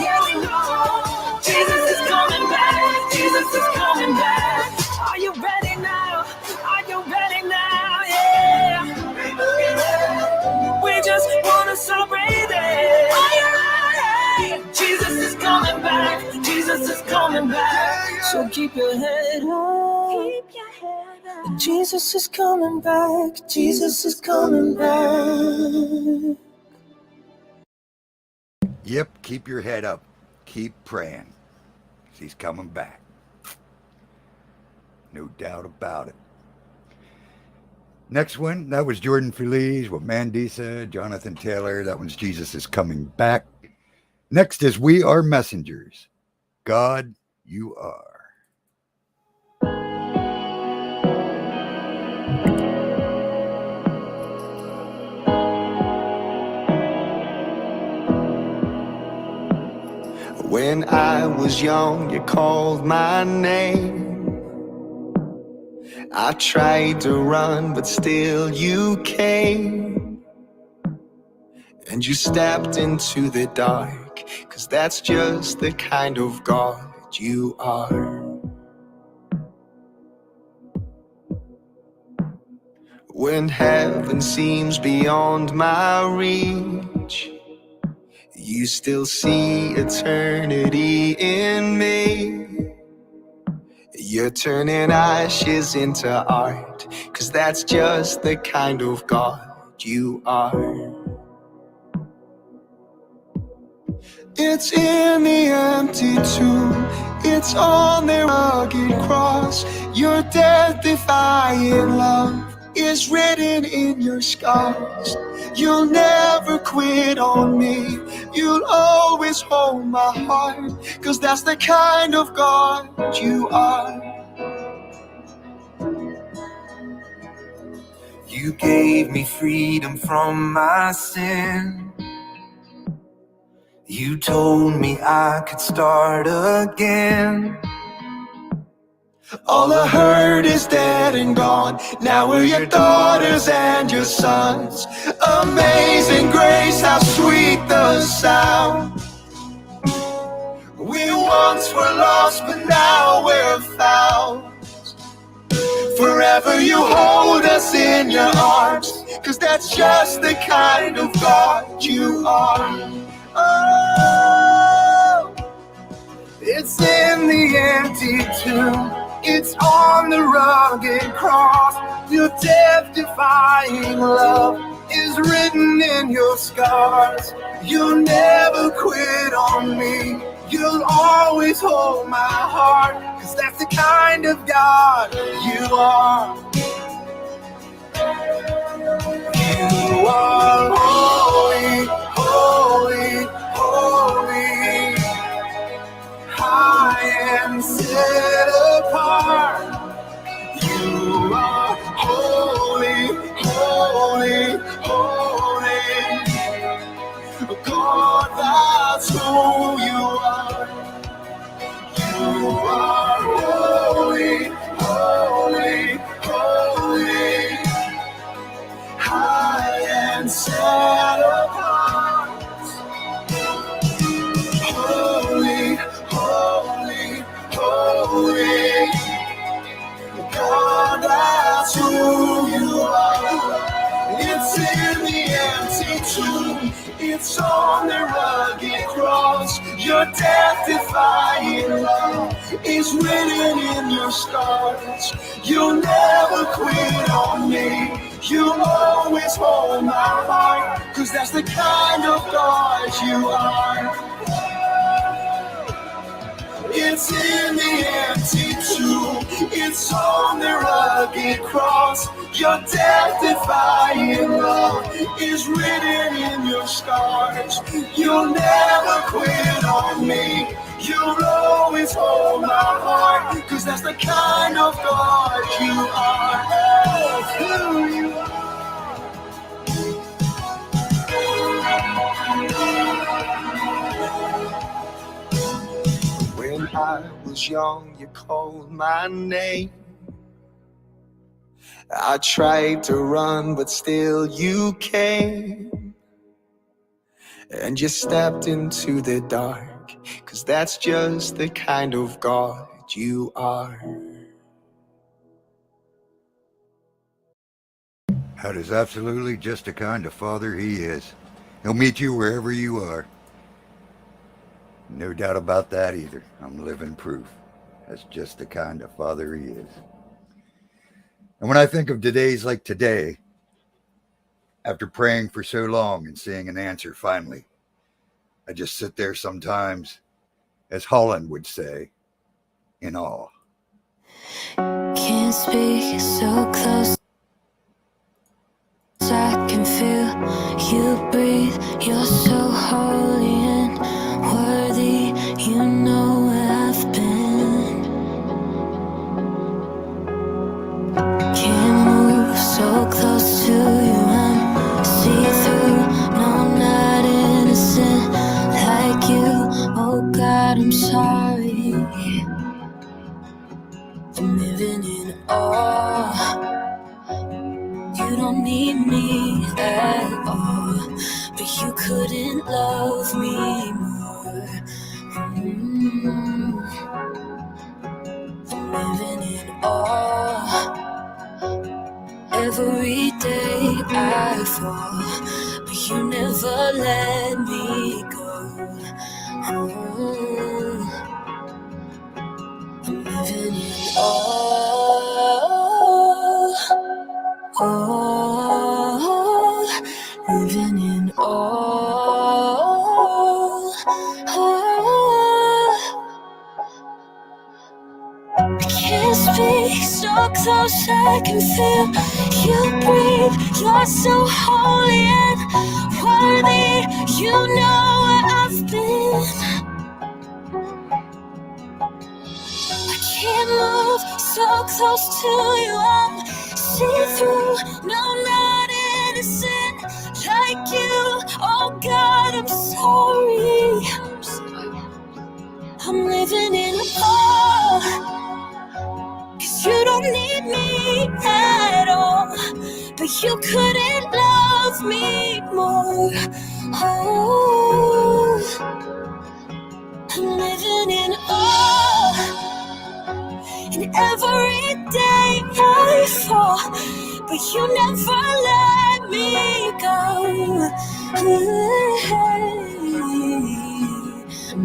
yeah we know, Jesus is coming back. Jesus is coming back. Are you ready now? Are you ready now? Yeah. We just wanna celebrate it. Are you ready? Jesus is coming back. Jesus is coming back. So keep your head up. Keep your head up. Jesus is coming back. Jesus is coming back. Yep, keep your head up. Keep praying. 'Cause he's coming back. No doubt about it. Next one, that was Jordan Feliz with Mandisa, Jonathan Taylor. That one's Jesus is Coming Back. Next is We Are Messengers. God, you are. When I was young, you called my name. I tried to run, but still you came. And you stepped into the dark, 'cause that's just the kind of God you are. When heaven seems beyond my reach, you still see eternity in me. You're turning ashes into art, 'cause that's just the kind of God you are. It's in the empty tomb. It's on the rugged cross. Your death-defying love is written in your scars. You'll never quit on me. You'll always hold my heart, 'cause that's the kind of God you are. You gave me freedom from my sin. You told me I could start again. All I heard is dead and gone. Now we're your daughters and your sons. Amazing grace, how sweet the sound. We once were lost, but now we're found. Forever you hold us in your arms, 'cause that's just the kind of God you are. Oh, it's in the empty tomb. It's on the rugged cross. Your death-defying love is written in your scars. You'll never quit on me. You'll always hold my heart, 'cause that's the kind of God you are. You are holy, holy, holy, high and set apart. You are holy, holy, holy. God, that's who you are. You are holy, holy, holy, high and set apart. Holy, holy, holy. God, that's who you are. It's in the empty tomb. It's on the rugged cross. Your death-defying love is written in your scars. You'll never quit on me. You'll always hold my heart, 'cause that's the kind of God you are. It's in the empty tomb. It's on the rugged cross. Your death-defying love is written in your scars. You'll never quit on me. You'll always hold my heart, 'cause that's the kind of God you are. That's who you are. When I was young, you called my name. I tried to run, but still you came. And you stepped into the dark, 'cause that's just the kind of God you are. That is absolutely just the kind of father he is. He'll meet you wherever you are. No doubt about that either. I'm living proof. That's just the kind of father he is. And when I think of days like today, after praying for so long and seeing an answer finally, I just sit there sometimes, as Holland would say, in awe. Can't speak so close. I can feel you breathe. You're so holy and worthy. You know where I've been. Can't move so close to you. I'm see-through. No, I'm not innocent like you. Oh God, I'm sorry. I'm living in awe. You don't need me at all, but you couldn't love me more. I'm living in awe. Every day I fall, but you never let me go. I'm living in awe. Oh, living in awe. Can't speak, so close I can feel you breathe. You're so holy and worthy. You know where I've been. I can't move, so close to you. I'm see-through, no, not innocent like you. Oh God, I'm sorry. I'm living in awe. 'Cause you don't need me at all, but you couldn't love me more. Oh, I'm living in awe, and every day I fall, but you never let me go. I'm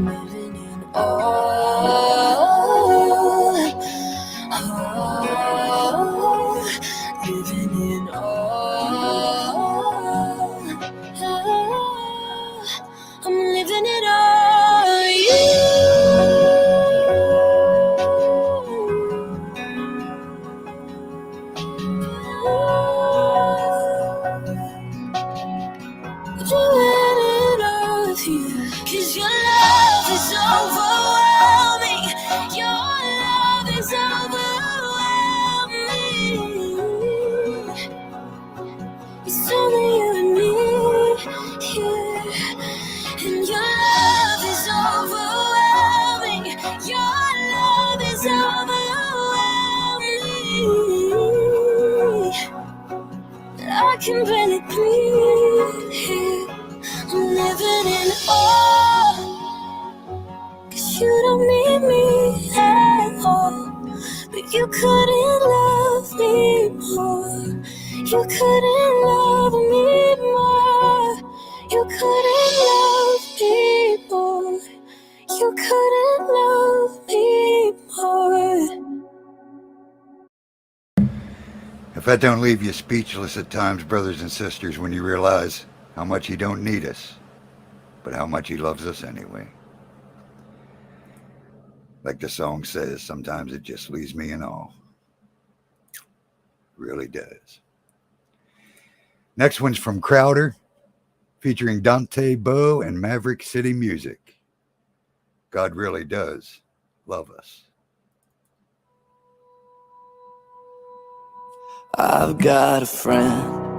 living in awe. Oh, living in awe. I'm living it all. You. Doing it all with you. 'Cause your love is overwhelming. Your love is overwhelming. It's only you and me here. And your love is overwhelming. Your love is overwhelming. I can barely breathe here. I'm living in awe. 'Cause you don't need me at all, but you couldn't love me more. You couldn't love me more. You couldn't love me more. You couldn't love me more. If that don't leave you speechless at times, brothers and sisters, when you realize how much he don't need us, but how much he loves us anyway. Like the song says, sometimes it just leaves me in awe. Really does. Next one's from Crowder, featuring Dante Bowe and Maverick City Music. God really does love us. I've got a friend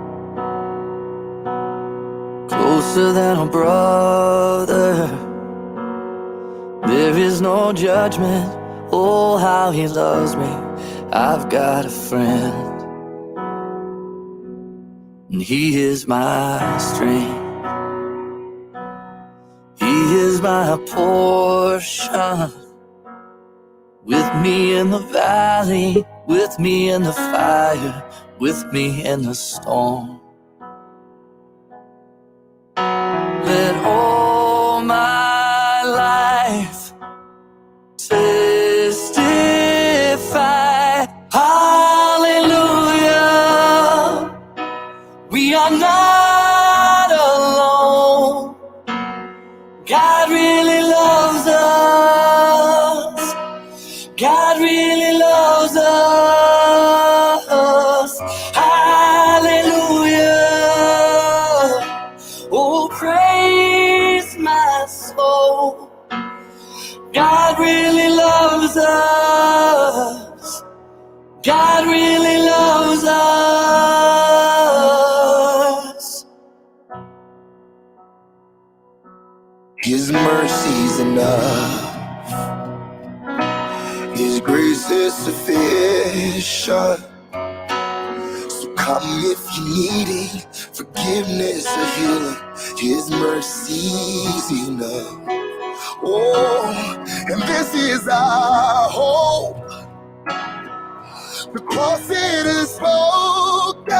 closer than a brother. There is no judgment. Oh, how he loves me. I've got a friend, and he is my strength. He is my portion. With me in the valley, with me in the fire, with me in the storm. Let all my life testify, hallelujah. We are not alone. God really loves us. God really loves us. Hallelujah. Oh, praise my soul. God really loves us. God really loves us. His mercy's enough. His grace is sufficient. So come if you need it, forgiveness or healing. His mercy's enough. Oh, and this is our hope. The cross it is spoken.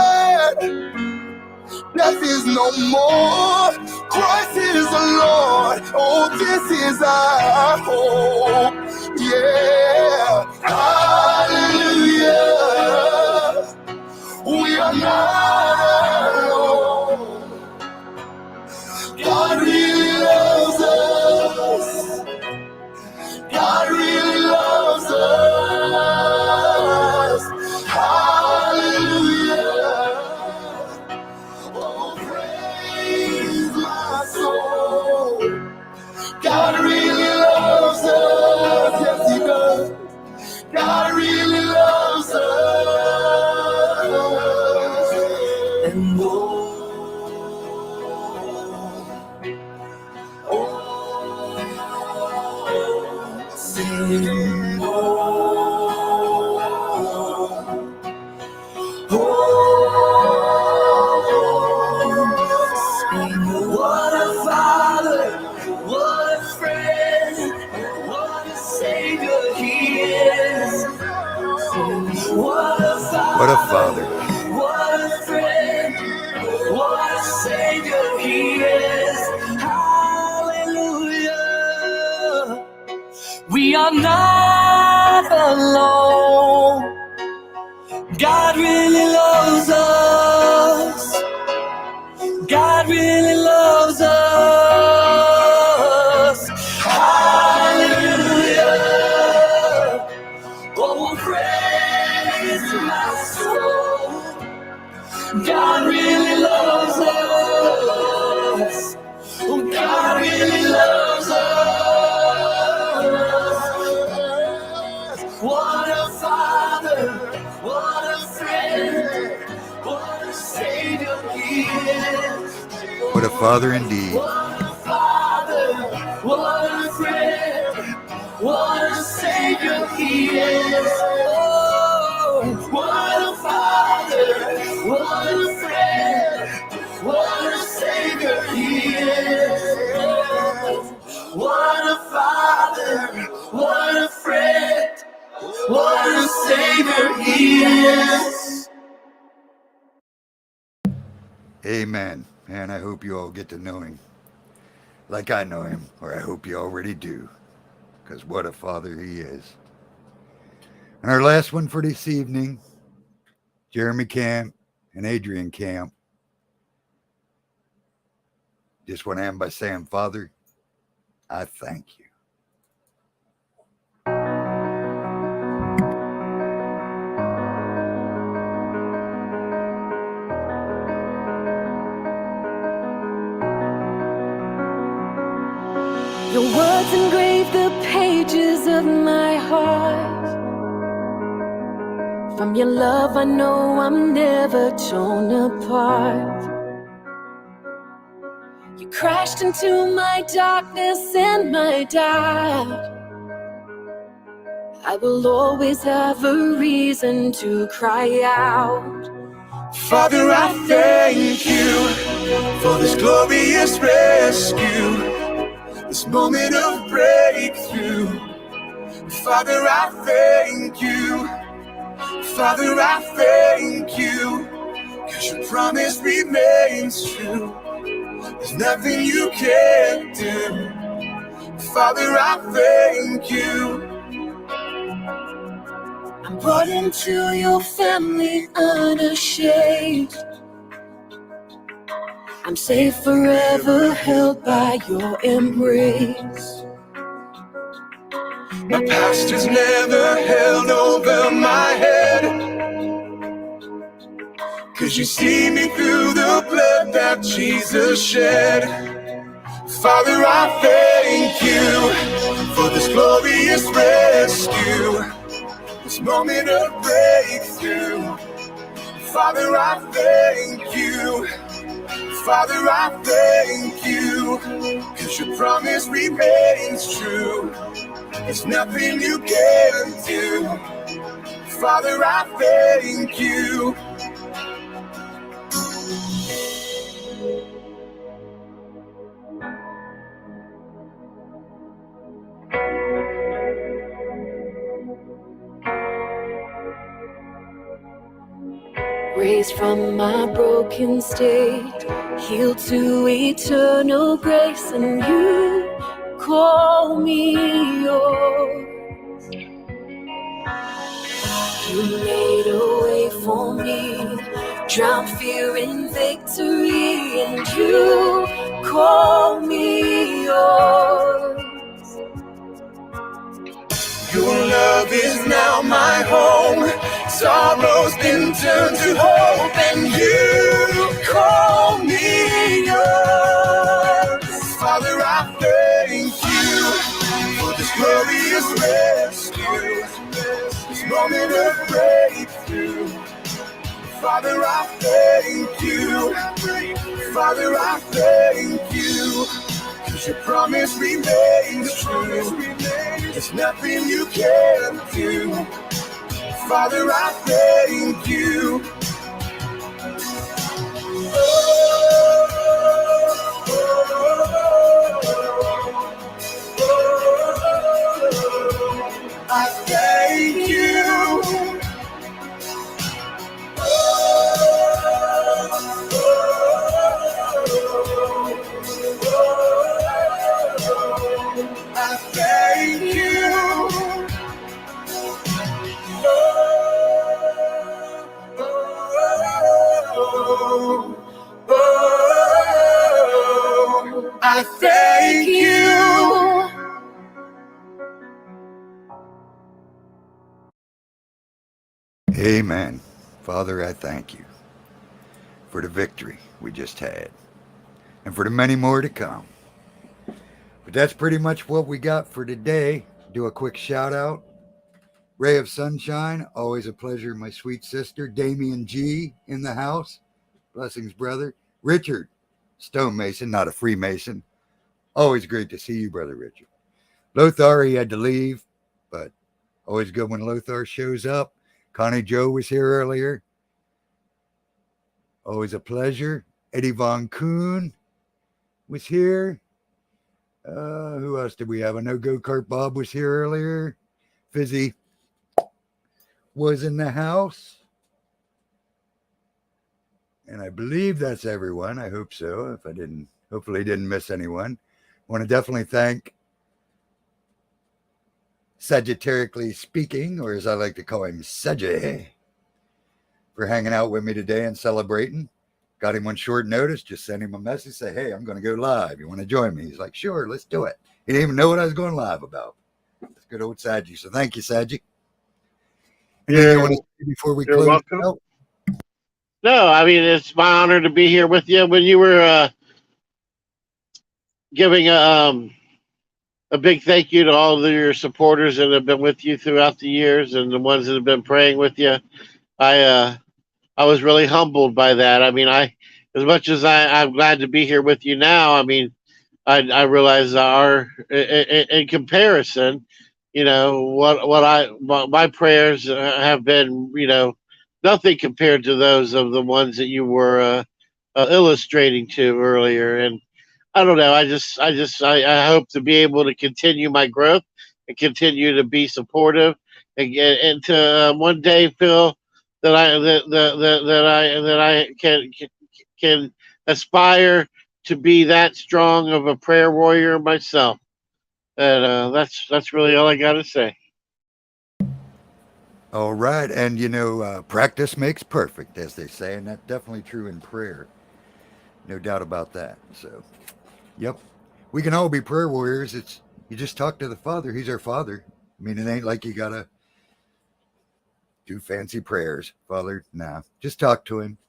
Death is no more. Christ is the Lord. Oh, this is our hope. Yeah. Hallelujah. We are not alone. God really loves us. sing, what a father, what a friend, what a savior he is. What a Father. what a friend, what a savior he is. Hallelujah. We are not alone. God really loves us. God really loves us. Hallelujah. Oh, praise my soul. God really loves us. Oh, God really loves us. What a father, what a friend, what a savior he is. What a father indeed. What a father, what a friend, what a savior he is. Oh, what a father, what a friend, what a savior he is. What a father, what a friend, what a savior he is. Amen. And I hope you all get to know him like I know him, or I hope you already do, because what a father he is. And our last one for this evening, Jeremy Camp and Adrian Camp. Just want to end by saying, Father, I thank you. Your words engrave the pages of my heart. From your love I know I'm never torn apart. You crashed into my darkness and my doubt. I will always have a reason to cry out. Father, I thank you for this glorious rescue, this moment of breakthrough. Father, I thank you. Father, I thank you, 'cause your promise remains true. There's nothing you can't do. Father, I thank you. I'm brought into your family unashamed. I'm safe forever held by your embrace. My past is never held over my head, 'cause you see me through the blood that Jesus shed. Father, I thank you for this glorious rescue, this moment of breakthrough. Father, I thank you. Father, I thank you, 'cause your promise remains true. There's nothing you can't do. Father, I thank you. Raised from my broken state, healed to eternal grace, and you call me yours. You made a way for me, drowned fear in victory, and you call me yours. Your love is now my home. Sorrow's been turned to hope, and you call me yours. Father, I thank you for this glorious rescue, this moment of breakthrough. Father, I thank you. Father, I thank you, 'cause Your promise remains true. There's nothing you can't do. Father, I thank you. I thank you. I thank you. I thank you. Amen. Father, I thank you for the victory we just had and for the many more to come. But that's pretty much what we got for today. Do a quick shout out. Ray of Sunshine, always a pleasure, my sweet sister. Damian G in the house. Blessings, brother. Richard, stonemason, not a Freemason. Always great to see you, brother Richard. Lothar, he had to leave, but always good when Lothar shows up. Connie Joe was here earlier. Always a pleasure. Eddie Von Kuhn was here. Who else did we have? I know Go-Kart Bob was here earlier. Fizzy was in the house. And I believe that's everyone. I hope so. If I didn't, hopefully didn't miss anyone. I want to definitely thank Sagittarically Speaking, or as I like to call him, Sedge, for hanging out with me today and celebrating. Got him on short notice, just sent him a message, say, hey, I'm going to go live. You want to join me? He's like, sure, let's do it. He didn't even know what I was going live about. It's good old Sadgie. So thank you, Sadgie. Anything you want to say before we close welcome. out? No, I mean, it's my honor to be here with you. When you were giving a big thank you to all of your supporters that have been with you throughout the years and the ones that have been praying with you, I was really humbled by that. I mean, as much as I'm glad to be here with you now, I mean, I realize in comparison, you know, my prayers have been, you know, nothing compared to those of the ones that you were illustrating to earlier. And I don't know. I hope to be able to continue my growth and continue to be supportive and to one day feel that I can aspire to be that strong of a prayer warrior myself. And that's really all I got to say. All right. And, you know, practice makes perfect, as they say. And that's definitely true in prayer. No doubt about that. So, yep. We can all be prayer warriors. It's you just talk to the Father. He's our Father. I mean, it ain't like you got to do fancy prayers. Father, nah. Just talk to him.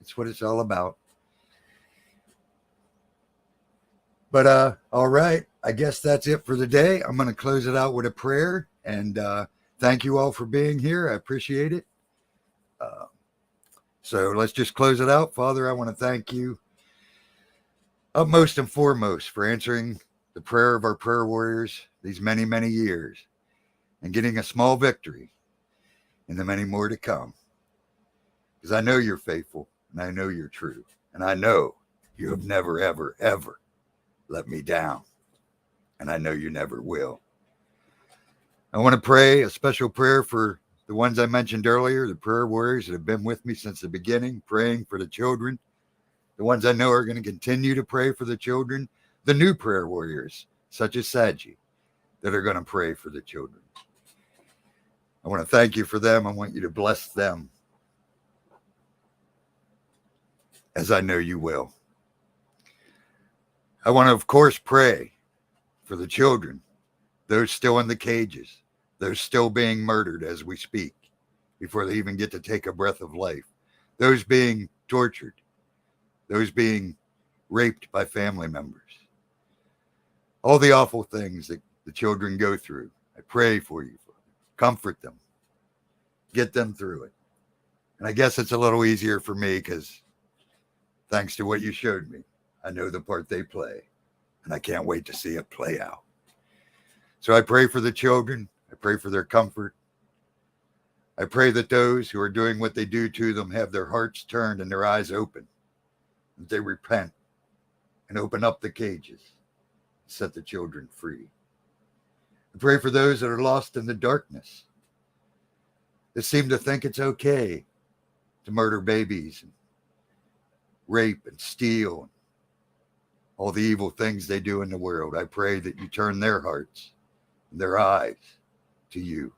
It's what it's all about. But all right. I guess that's it for the day. I'm going to close it out with a prayer. And thank you all for being here. I appreciate it. So let's just close it out. Father, I want to thank you utmost and foremost for answering the prayer of our prayer warriors these many, many years and getting a small victory in the many more to come. Because I know you're faithful and I know you're true. And I know you have never, ever, ever let me down. And I know you never will. I want to pray a special prayer for the ones I mentioned earlier, the prayer warriors that have been with me since the beginning, praying for the children, the ones I know are going to continue to pray for the children, the new prayer warriors, such as Sadji, that are going to pray for the children. I want to thank you for them. I want you to bless them, as I know you will. I want to, of course, pray for the children, those still in the cages, those still being murdered as we speak, before they even get to take a breath of life, those being tortured, those being raped by family members, all the awful things that the children go through. I pray for you, Father. Comfort them, get them through it. And I guess it's a little easier for me because thanks to what you showed me, I know the part they play. And I can't wait to see it play out. So I pray for the children. I pray for their comfort. I pray that those who are doing what they do to them have their hearts turned and their eyes open, that they repent and open up the cages, set the children free. I pray for those that are lost in the darkness, that seem to think it's okay to murder babies and rape and steal and all the evil things they do in the world. I pray that you turn their hearts and their eyes to you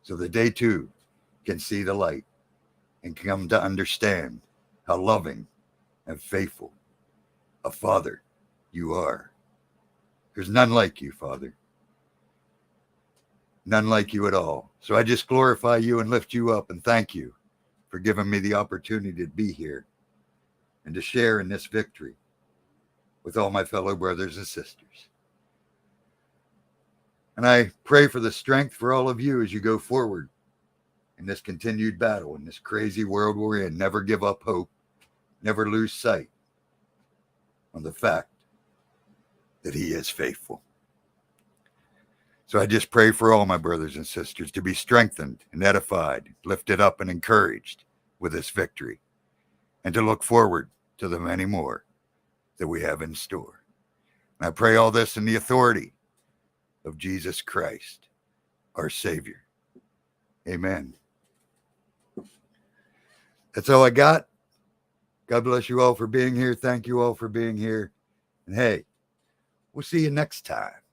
so that they too can see the light and come to understand how loving and faithful a Father you are. There's none like you, Father. None like you at all. So I just glorify you and lift you up and thank you for giving me the opportunity to be here and to share in this victory with all my fellow brothers and sisters. And I pray for the strength for all of you as you go forward in this continued battle, in this crazy world we're in. Never give up hope. Never lose sight on the fact that he is faithful. So I just pray for all my brothers and sisters to be strengthened and edified, lifted up and encouraged with this victory, and to look forward to the many more that we have in store. And I pray all this in the authority of Jesus Christ, our Savior. Amen. That's all I got. God bless you all for being here. Thank you all for being here. And hey, we'll see you next time.